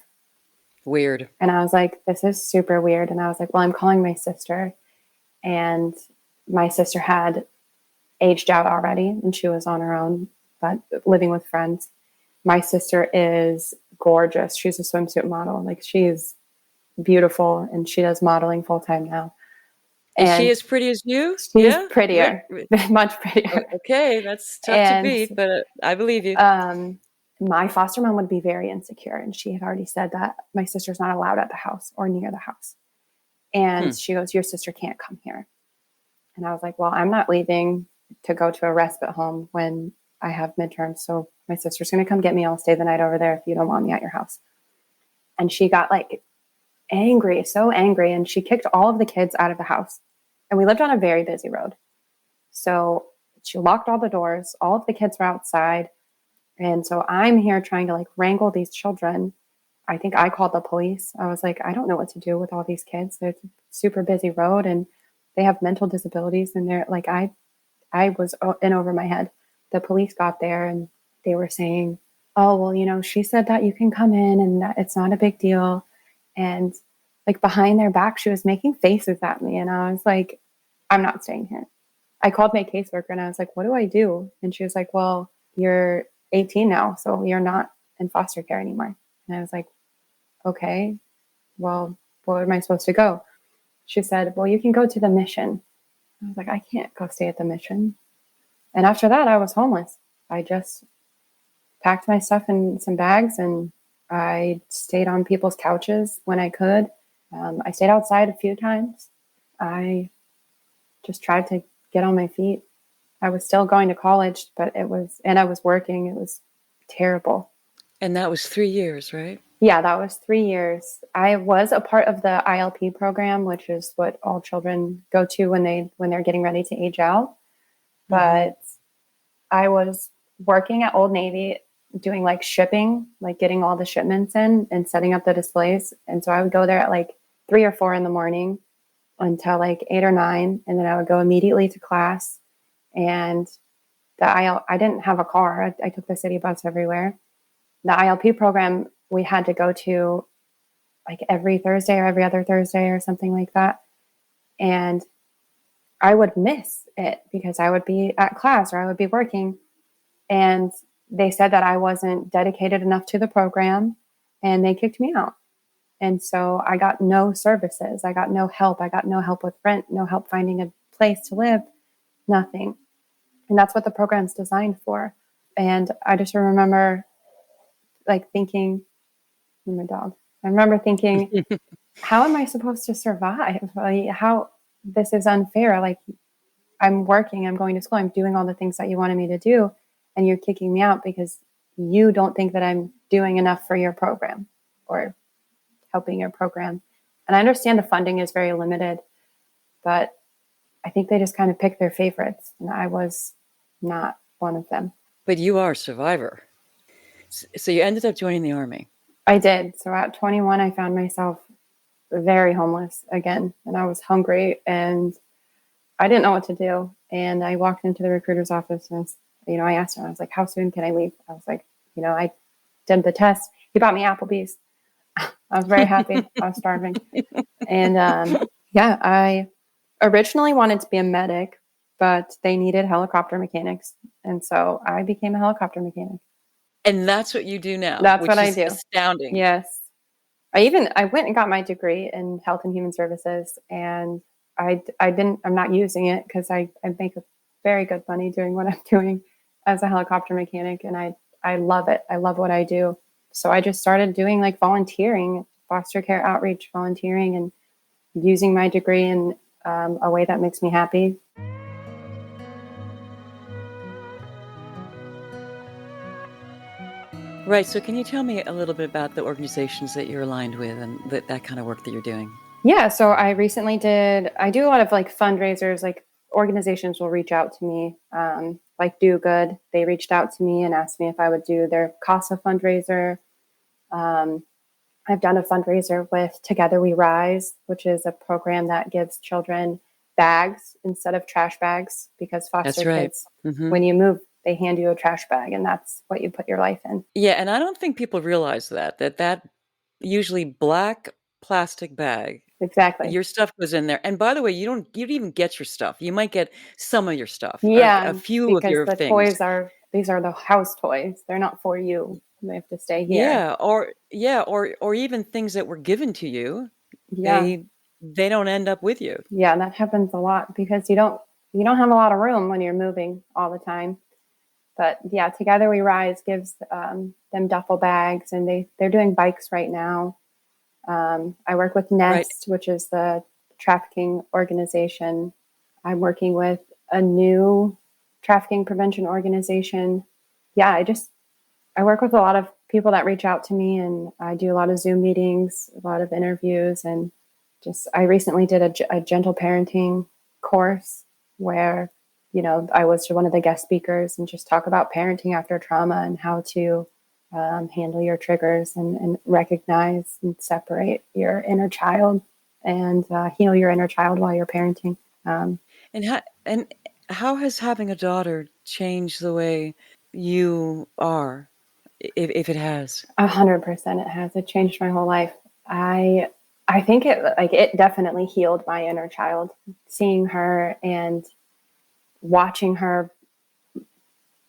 Weird. And I was like, this is super weird. And I was like, well, I'm calling my sister. And my sister had aged out already, and she was on her own, but living with friends. My sister is gorgeous. She's a swimsuit model. Like, she's beautiful, and she does modeling full time now. Is she as pretty as you? She's prettier, much prettier. Okay, that's tough to beat, but I believe you. My foster mom would be very insecure, and she had already said that my sister's not allowed at the house or near the house. And she goes, your sister can't come here. And I was like, well, I'm not leaving to go to a respite home when I have midterms. So my sister's going to come get me. I'll stay the night over there if you don't want me at your house. And she got like angry, so angry. And she kicked all of the kids out of the house. And we lived on a very busy road. So she locked all the doors. All of the kids were outside. And so I'm here trying to like wrangle these children. I think I called the police. I was like, I don't know what to do with all these kids. It's a super busy road and they have mental disabilities. And they're like, I was in over my head. The police got there and they were saying, oh, well, you know, she said that you can come in and that it's not a big deal. And like behind their back, she was making faces at me. And I was like, I'm not staying here. I called my caseworker and I was like, what do I do? And she was like, well, you're 18 now, so you're not in foster care anymore. And I was like, okay, well, where am I supposed to go? She said, well, you can go to the mission. I was like, I can't go stay at the mission. And after that, I was homeless. I just packed my stuff in some bags and I stayed on people's couches when I could. I stayed outside a few times. I just tried to get on my feet. I was still going to college, but I was working. It was terrible. And that was 3 years, right? Yeah, that was 3 years. I was a part of the ILP program, which is what all children go to when they're getting ready to age out. But I was working at Old Navy doing like shipping, like getting all the shipments in and setting up the displays. And so I would go there at like 3 or 4 in the morning until like 8 or 9. And then I would go immediately to class. And I didn't have a car. I took the city bus everywhere. The ILP program, we had to go to like every Thursday or every other Thursday or something like that. And I would miss it because I would be at class or I would be working. And they said that I wasn't dedicated enough to the program and they kicked me out. And so I got no services. I got no help. I got no help with rent, no help finding a place to live, nothing. And that's what the program's designed for. And I just remember like thinking, my dog, I remember thinking, how am I supposed to survive? Like, how this is unfair. Like I'm working, I'm going to school, I'm doing all the things that you wanted me to do. And you're kicking me out because you don't think that I'm doing enough for your program or helping your program. And I understand the funding is very limited, but I think they just kind of pick their favorites. And I was not one of them. But you are a survivor. So you ended up joining the Army. I did. So at 21, I found myself very homeless again. And I was hungry and I didn't know what to do. And I walked into the recruiter's office and I asked him, I was like, how soon can I leave? I was like, I did the test. He bought me Applebee's. I was very happy. I was starving. And I originally wanted to be a medic, but they needed helicopter mechanics. And so I became a helicopter mechanic. And that's what you do now. That's what I do. Astounding. Yes. I went and got my degree in health and human services, and I'm not using it because I make a very good money doing what I'm doing as a helicopter mechanic. And I love it. I love what I do. So I just started doing like volunteering, foster care outreach volunteering, and using my degree in a way that makes me happy. Right. So can you tell me a little bit about the organizations that you're aligned with and that kind of work that you're doing? Yeah. So I recently I do a lot of like fundraisers, like organizations will reach out to me, like Do Good. They reached out to me and asked me if I would do their CASA fundraiser. I've done a fundraiser with Together We Rise, which is a program that gives children bags instead of trash bags because foster kids, when you move, they hand you a trash bag and that's what you put your life in. Yeah. And I don't think people realize that usually black plastic bag. Exactly. Your stuff goes in there. And by the way, you don't even get your stuff. You might get some of your stuff. Yeah. A few of your things. These are the house toys. They're not for you. They have to stay here. Yeah. Or even things that were given to you. Yeah. They don't end up with you. Yeah. That happens a lot because you don't have a lot of room when you're moving all the time. But yeah, Together We Rise gives them duffel bags, and they're doing bikes right now. I work with Nest, which is the trafficking organization. I'm working with a new trafficking prevention organization. Yeah, I work with a lot of people that reach out to me, and I do a lot of Zoom meetings, a lot of interviews, and I recently did a gentle parenting course where I was one of the guest speakers and just talk about parenting after trauma and how to handle your triggers and recognize and separate your inner child and heal your inner child while you're parenting. And how has having a daughter changed the way you are, if it has? 100% it has. It changed my whole life. I think it definitely healed my inner child, seeing her and watching her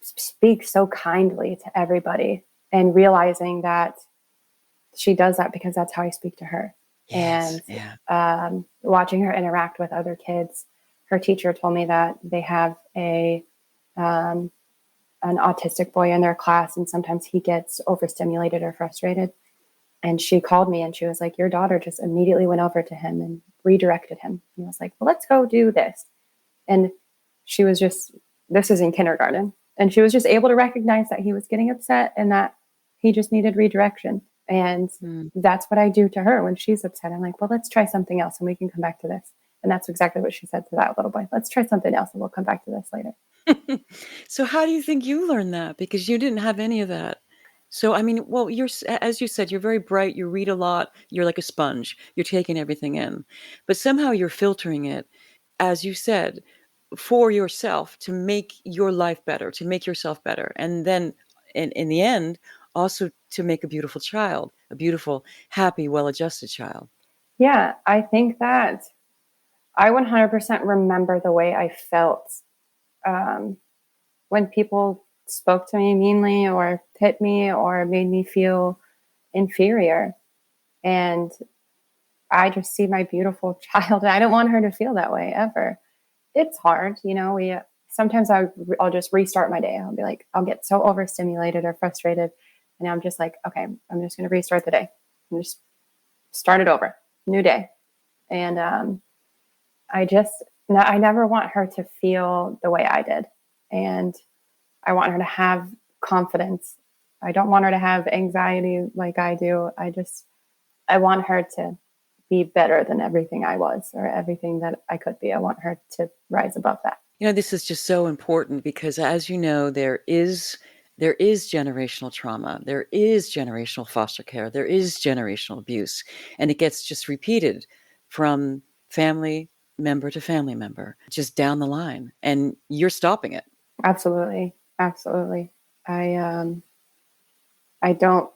speak so kindly to everybody and realizing that she does that because that's how I speak to her. Yes, And watching her interact with other kids. Her teacher told me that they have an autistic boy in their class, and sometimes he gets overstimulated or frustrated. And she called me and she was like, your daughter just immediately went over to him and redirected him. And I was like, well, let's go do this. And she was this is in kindergarten. And she was just able to recognize that he was getting upset and that he just needed redirection. And that's what I do to her when she's upset. I'm like, well, let's try something else and we can come back to this. And that's exactly what she said to that little boy. Let's try something else and we'll come back to this later. So how do you think you learned that? Because you didn't have any of that. So, I mean, well, as you said, you're very bright. You read a lot. You're like a sponge. You're taking everything in. But somehow you're filtering it, as you said, for yourself to make your life better, to make yourself better. And then in the end, also to make a beautiful child, a beautiful, happy, well-adjusted child. Yeah, I think that I 100% remember the way I felt when people spoke to me meanly or hit me or made me feel inferior. And I just see my beautiful child. I don't want her to feel that way ever. It's hard. Sometimes I'll just restart my day. I'll be like, I'll get so overstimulated or frustrated. And I'm just like, okay, I'm just going to restart the day and just start it over, new day. And I never want her to feel the way I did. And I want her to have confidence. I don't want her to have anxiety like I do. I want her to be better than everything I was or everything that I could be. I want her to rise above that. This is just so important because, as you know, there is generational trauma. There is generational foster care. There is generational abuse. And it gets just repeated from family member to family member, just down the line. And you're stopping it. Absolutely. Absolutely. I don't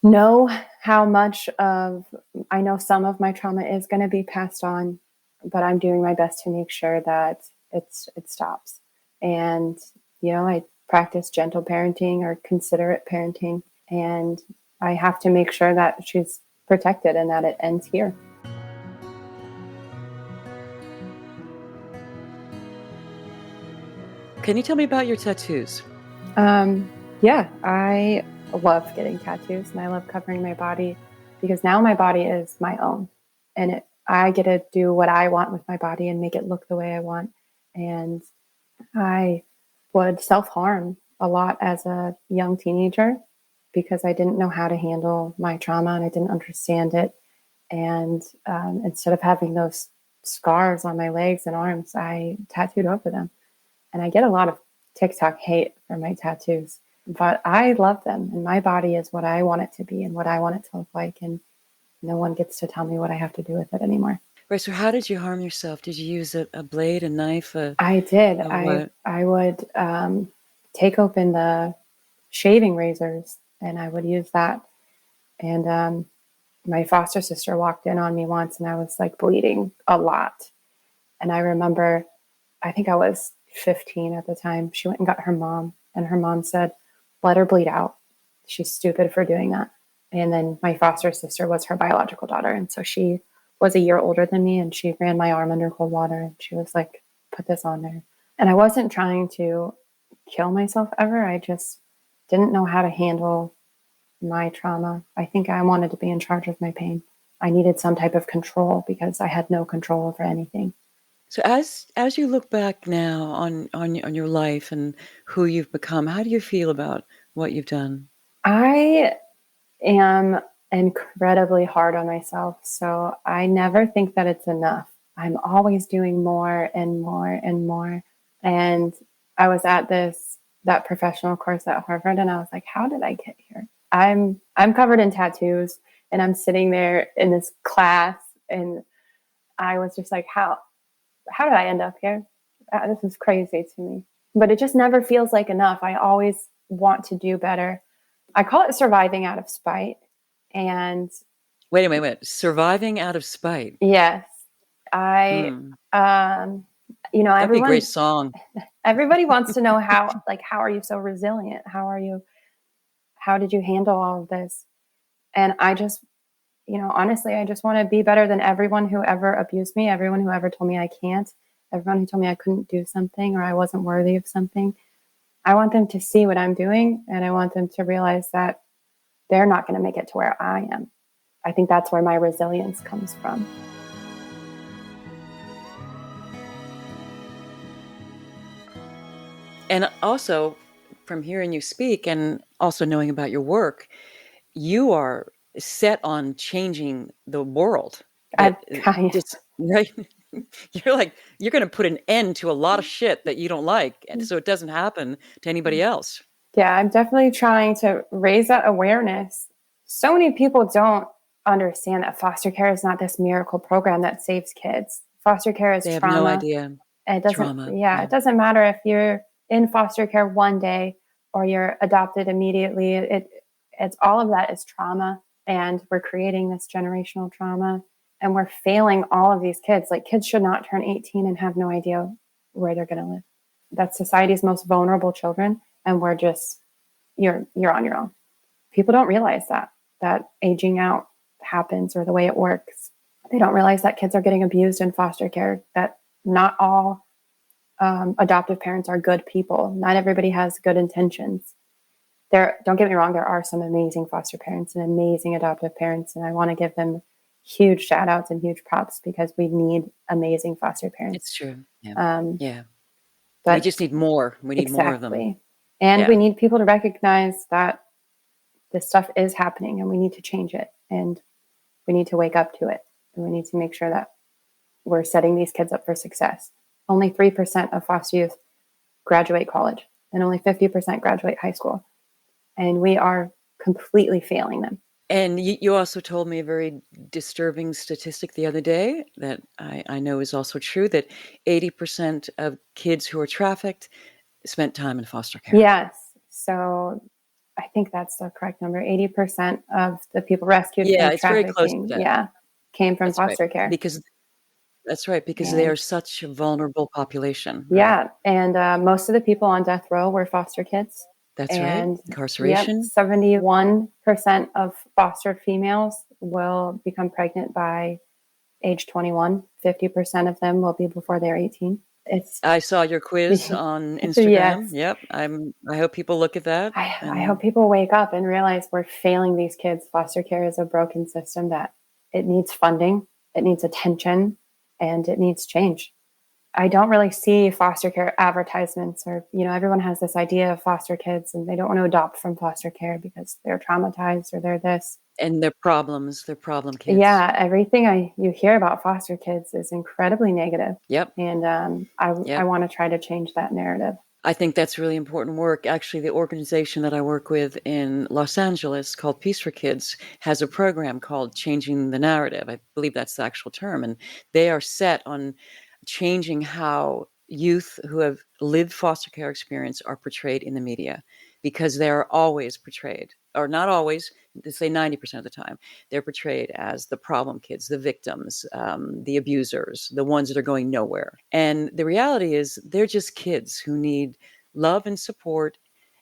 know how much I know some of my trauma is going to be passed on, but I'm doing my best to make sure that it stops. And, I practice gentle parenting or considerate parenting, and I have to make sure that she's protected and that it ends here. Can you tell me about your tattoos? Yeah, I love getting tattoos and I love covering my body because now my body is my own and I get to do what I want with my body and make it look the way I want. And I would self-harm a lot as a young teenager because I didn't know how to handle my trauma and I didn't understand it. And instead of having those scars on my legs and arms, I tattooed over them. And I get a lot of TikTok hate for my tattoos, but I love them. And my body is what I want it to be and what I want it to look like. And no one gets to tell me what I have to do with it anymore. Right. So how did you harm yourself? Did you use a blade, a knife? I did. I would take open the shaving razors and I would use that. And my foster sister walked in on me once and I was like bleeding a lot. And I remember, I think I was 15 at the time. She went and got her mom and her mom said, let her bleed out. She's stupid for doing that. And then my foster sister was her biological daughter. And so she was a year older than me and she ran my arm under cold water and she was like, put this on there. And I wasn't trying to kill myself ever. I just didn't know how to handle my trauma. I think I wanted to be in charge of my pain. I needed some type of control because I had no control over anything. So as you look back now on your life and who you've become, how do you feel about what you've done? I am incredibly hard on myself. So I never think that it's enough. I'm always doing more and more and more. And I was at that professional course at Harvard, and I was like, how did I get here? I'm covered in tattoos, and I'm sitting there in this class, and I was just like, how did I end up here? This is crazy to me. But it just never feels like enough. I always want to do better. I call it surviving out of spite. And Wait a minute. Surviving out of spite. yes, That'd be a great song. Everybody wants to know how are you so resilient? How did you handle all of this? And I just, honestly, I just want to be better than everyone who ever abused me, everyone who ever told me I can't, everyone who told me I couldn't do something or I wasn't worthy of something. I want them to see what I'm doing, and I want them to realize that they're not going to make it to where I am. I think that's where my resilience comes from. And also, from hearing you speak and also knowing about your work, you are set on changing the world. Right? You're going to put an end to a lot of shit that you don't like, and so it doesn't happen to anybody else. Yeah, I'm definitely trying to raise that awareness. So many people don't understand that foster care is not this miracle program that saves kids. Foster care is They trauma. have no idea. And it doesn't matter if you're in foster care one day or you're adopted immediately. It's all of that is trauma, and we're creating this generational trauma, and we're failing all of these kids. Like, kids should not turn 18 and have no idea where they're going to live. That's society's most vulnerable children, and we're just you're on your own. People don't realize that aging out happens or the way it works. They don't realize that kids are getting abused in foster care, that not all adoptive parents are good people. Not everybody has good intentions. Don't get me wrong, there are some amazing foster parents and amazing adoptive parents, and I want to give them huge shout outs and huge props because we need amazing foster parents. It's true. Yeah. But we just need more. We need more of them. And we need people to recognize that this stuff is happening and we need to change it, and we need to wake up to it, and we need to make sure that we're setting these kids up for success. Only 3% of foster youth graduate college, and only 50% graduate high school. And we are completely failing them. And you also told me a very disturbing statistic the other day that I know is also true, that 80% of kids who are trafficked spent time in foster care. Yes. So I think that's the correct number. 80% of the people rescued from it's very close trafficking, to that. came from foster care. That's right, because they are such a vulnerable population. Right? Yeah, and most of the people on death row were foster kids. That's right. Incarceration. 71% of foster females will become pregnant by age 21. 50% of them will be before they're 18. I saw your quiz on Instagram. Yes. Yep. I hope people look at that. I hope people wake up and realize we're failing these kids. Foster care is a broken system that it needs funding, it needs attention, and it needs change. I don't really see foster care advertisements, or, everyone has this idea of foster kids and they don't want to adopt from foster care because they're traumatized or they're this. And they're problem kids. Yeah, everything you hear about foster kids is incredibly negative. Yep. And I want to try to change that narrative. I think that's really important work. Actually, the organization that I work with in Los Angeles called Peace for Kids has a program called Changing the Narrative. I believe that's the actual term. And they are set on changing how youth who have lived foster care experience are portrayed in the media, because they're always portrayed, or not always, to say 90% of the time, they're portrayed as the problem kids, the victims, the abusers, the ones that are going nowhere. And the reality is they're just kids who need love and support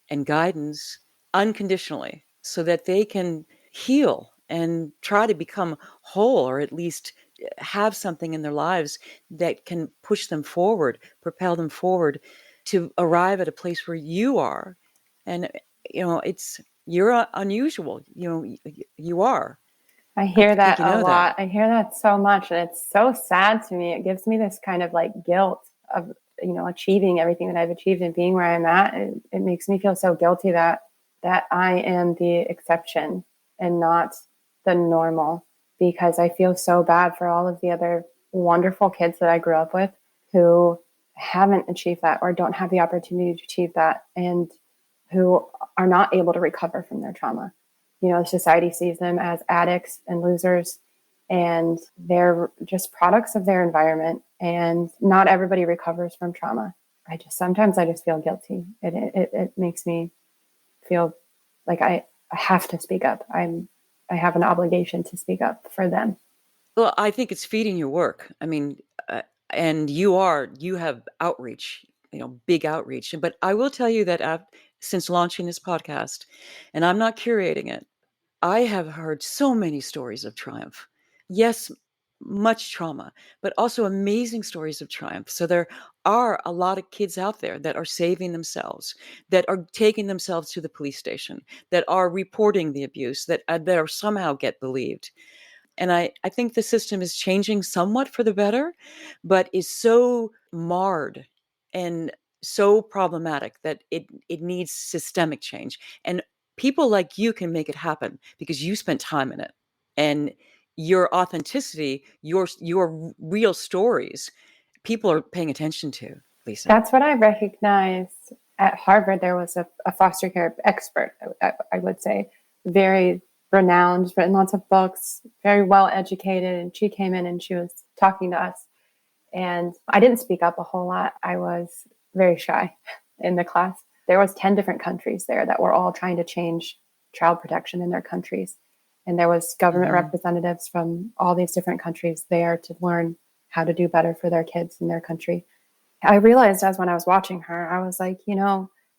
and guidance unconditionally so that they can heal and try to become whole, or at least have something in their lives that can push them forward, propel them forward to arrive at a place where you are. And, you're unusual. You are. I hear that a lot. I hear that so much. And it's so sad to me. It gives me this kind of guilt of, achieving everything that I've achieved and being where I'm at. It makes me feel so guilty that I am the exception and not the normal, because I feel so bad for all of the other wonderful kids that I grew up with who haven't achieved that or don't have the opportunity to achieve that, and who are not able to recover from their trauma. Society sees them as addicts and losers, and they're just products of their environment, and not everybody recovers from trauma. Sometimes I just feel guilty. It makes me feel like I have to speak up. I have an obligation to speak up for them. Well, I think it's feeding your work. I mean, and you have outreach, big outreach. But I will tell you that since launching this podcast, and I'm not curating it, I have heard so many stories of triumph. Yes, much trauma, but also amazing stories of triumph. So there are a lot of kids out there that are saving themselves, that are taking themselves to the police station, that are reporting the abuse, that are somehow get believed. And I think the system is changing somewhat for the better, but is so marred and so problematic that it needs systemic change. And people like you can make it happen because you spent time in it. And your authenticity, your real stories, people are paying attention to, Lisa. That's what I recognized at Harvard. There was a foster care expert, I would say, very renowned, written lots of books, very well educated. And she came in and she was talking to us. And I didn't speak up a whole lot. I was very shy in the class. There was 10 different countries there that were all trying to change child protection in their countries. And there was government representatives from all these different countries there to learn how to do better for their kids in their country. I realized as when I was watching her, I was like,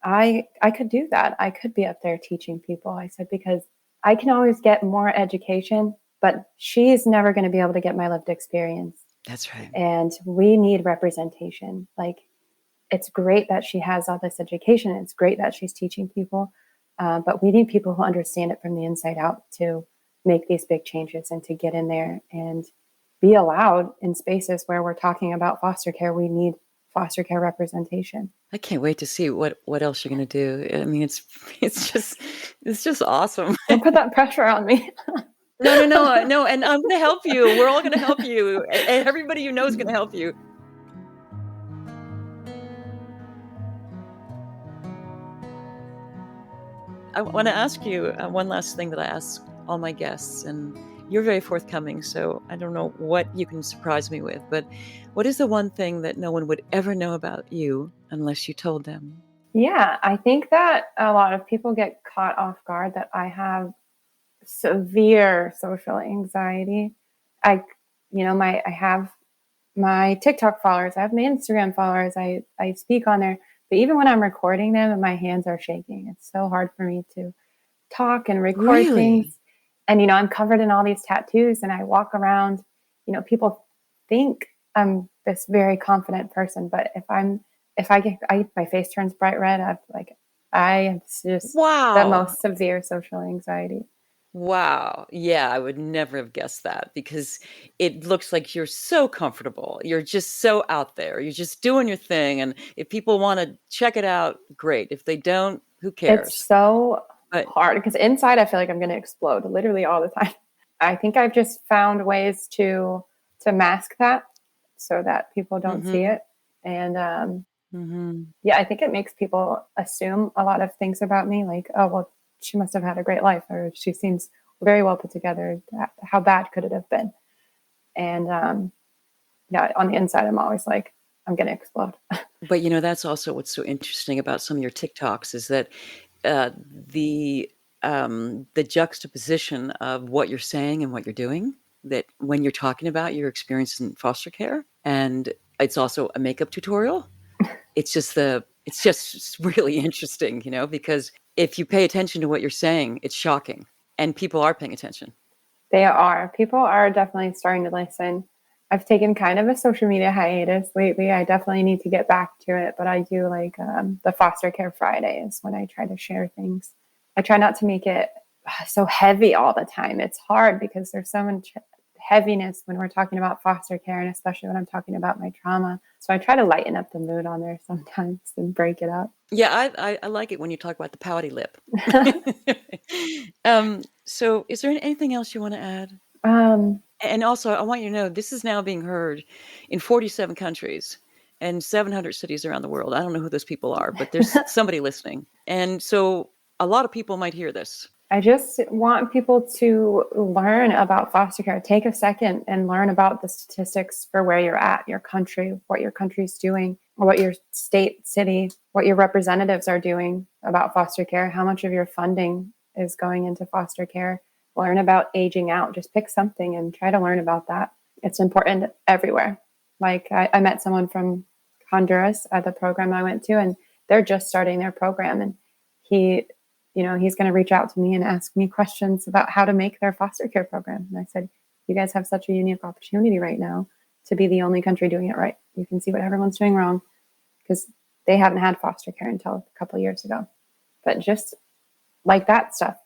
I could do that. I could be up there teaching people. I said, because I can always get more education, but she's never going to be able to get my lived experience. That's right. And we need representation. Like, it's great that she has all this education. It's great that she's teaching people. But we need people who understand it from the inside out to make these big changes and to get in there and be allowed in spaces where we're talking about foster care. We need foster care representation. I can't wait to see what else you're going to do. I mean, it's just awesome. Don't put that pressure on me. No. And I'm going to help you. We're all going to help you. And everybody you know is going to help you. I want to ask you one last thing that I ask all my guests, and you're very forthcoming, so I don't know what you can surprise me with, but what is the one thing that no one would ever know about you unless you told them? Yeah, I think that a lot of people get caught off guard that I have severe social anxiety. I have my TikTok followers, I have my Instagram followers, I speak on there, but even when I'm recording them and my hands are shaking, it's so hard for me to talk and record things. And, I'm covered in all these tattoos and I walk around, people think I'm this very confident person, but my face turns bright red, I have just the most severe social anxiety. Wow. Yeah, I would never have guessed that because it looks like you're so comfortable. You're just so out there. You're just doing your thing. And if people want to check it out, great. If they don't, who cares? It's so hard because inside I feel like I'm going to explode literally all the time. I think I've just found ways to mask that so that people don't see it. And I think it makes people assume a lot of things about me, like, oh, well, she must have had a great life, or she seems very well put together. How bad could it have been? And on the inside, I'm always like, I'm going to explode. But that's also what's so interesting about some of your TikToks is that the juxtaposition of what you're saying and what you're doing, that when you're talking about your experience in foster care, and it's also a makeup tutorial, it's just really interesting, because if you pay attention to what you're saying, it's shocking, and people are paying attention. They are. People are definitely starting to listen. I've taken kind of a social media hiatus lately. I definitely need to get back to it, but I do like the Foster Care Fridays when I try to share things. I try not to make it so heavy all the time. It's hard because there's so much heaviness when we're talking about foster care, and especially when I'm talking about my trauma. So I try to lighten up the mood on there sometimes and break it up. Yeah, I like it when you talk about the pouty lip. So is there anything else you want to add? And also, I want you to know this is now being heard in 47 countries. and 700 cities around the world. I don't know who those people are, but there's somebody listening. And so a lot of people might hear this. I just want people to learn about foster care. Take a second and learn about the statistics for where you're at, your country, what your country's doing, or what your state, city, what your representatives are doing about foster care, how much of your funding is going into foster care. Learn about aging out. Just pick something and try to learn about that. It's important everywhere. Like I met someone from Honduras at the program I went to, and they're just starting their program. And he's going to reach out to me and ask me questions about how to make their foster care program. And I said, you guys have such a unique opportunity right now to be the only country doing it right. You can see what everyone's doing wrong because they hadn't had foster care until a couple of years ago. But just like that stuff,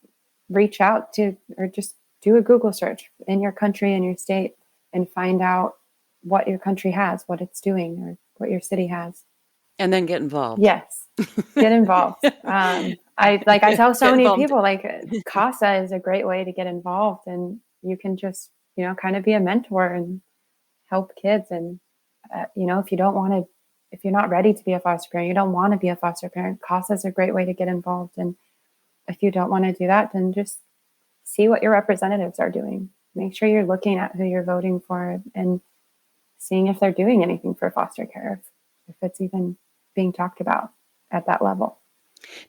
reach out to, or just do a Google search in your country and your state and find out what your country has, what it's doing, or what your city has. And then get involved. Yes, get involved. I tell so many people, like, CASA is a great way to get involved, and you can just, kind of be a mentor and help kids. And, if you're not ready to be a foster parent, you don't want to be a foster parent, CASA is a great way to get involved. And if you don't want to do that, then just see what your representatives are doing. Make sure you're looking at who you're voting for and seeing if they're doing anything for foster care, if it's even being talked about at that level.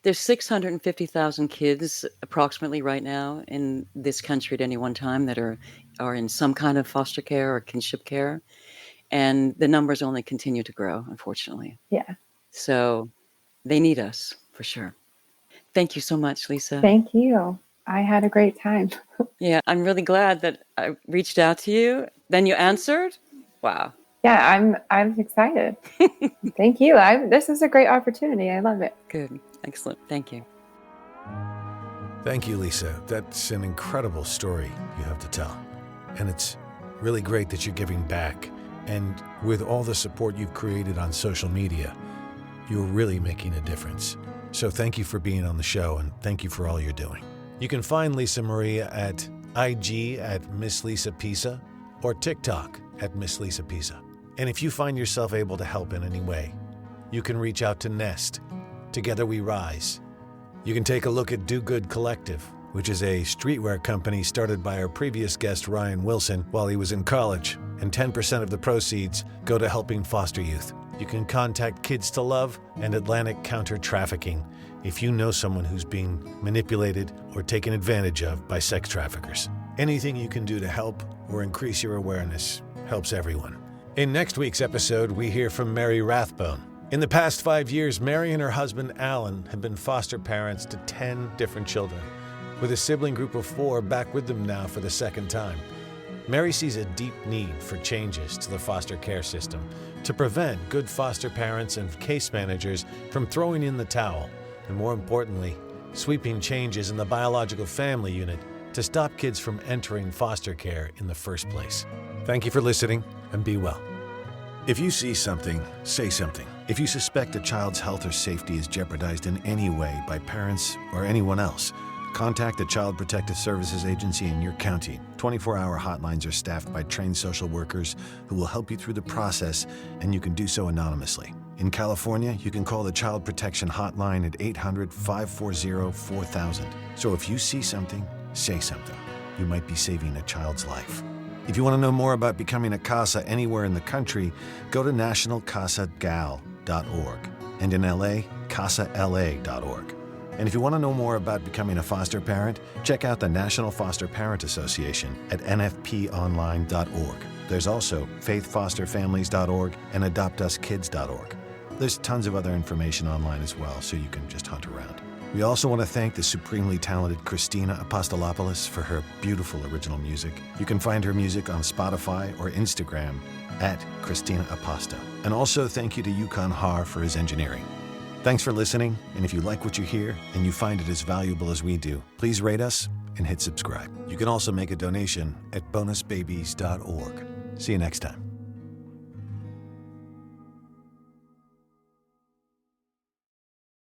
There's 650,000 kids approximately right now in this country at any one time that are in some kind of foster care or kinship care. And the numbers only continue to grow, unfortunately. Yeah. So they need us for sure. Thank you so much, Lisa. Thank you. I had a great time. Yeah, I'm really glad that I reached out to you. Then you answered. Wow. Yeah, I'm excited. Thank you. This is a great opportunity. I love it. Good. Excellent. Thank you. Thank you, Lisa. That's an incredible story you have to tell. And it's really great that you're giving back. And with all the support you've created on social media, you're really making a difference. So thank you for being on the show, and thank you for all you're doing. You can find Lisa Marie at IG at misslispisa or TikTok at misslispisa. And if you find yourself able to help in any way, you can reach out to Nest, Together We Rise. You can take a look at Do Good Collective, which is a streetwear company started by our previous guest Ryan Wilson while he was in college, and 10% of the proceeds go to helping foster youth. You can contact Kids to Love and Atlantic Counter Trafficking if you know someone who's being manipulated or taken advantage of by sex traffickers. Anything you can do to help or increase your awareness helps everyone. In next week's episode, we hear from Mary Rathbone. In the past 5 years, Mary and her husband Alan have been foster parents to 10 different children, with a sibling group of 4 back with them now for the second time. Mary sees a deep need for changes to the foster care system to prevent good foster parents and case managers from throwing in the towel, and more importantly, sweeping changes in the biological family unit to stop kids from entering foster care in the first place. Thank you for listening, and be well. If you see something, say something. If you suspect a child's health or safety is jeopardized in any way by parents or anyone else, contact the Child Protective Services Agency in your county. 24-hour hotlines are staffed by trained social workers who will help you through the process, and you can do so anonymously. In California, you can call the Child Protection Hotline at 800-540-4000. So if you see something, say something. You might be saving a child's life. If you want to know more about becoming a CASA anywhere in the country, go to nationalcasagal.org, and in LA, casala.org. And if you want to know more about becoming a foster parent, check out the National Foster Parent Association at nfponline.org. There's also faithfosterfamilies.org and adoptuskids.org. There's tons of other information online as well, so you can just hunt around. We also want to thank the supremely talented Christina Apostolopoulos for her beautiful original music. You can find her music on Spotify or Instagram at Christina Aposto. And also thank you to Yukon Har for his engineering. Thanks for listening, and if you like what you hear and you find it as valuable as we do, please rate us and hit subscribe. You can also make a donation at bonusbabies.org. See you next time.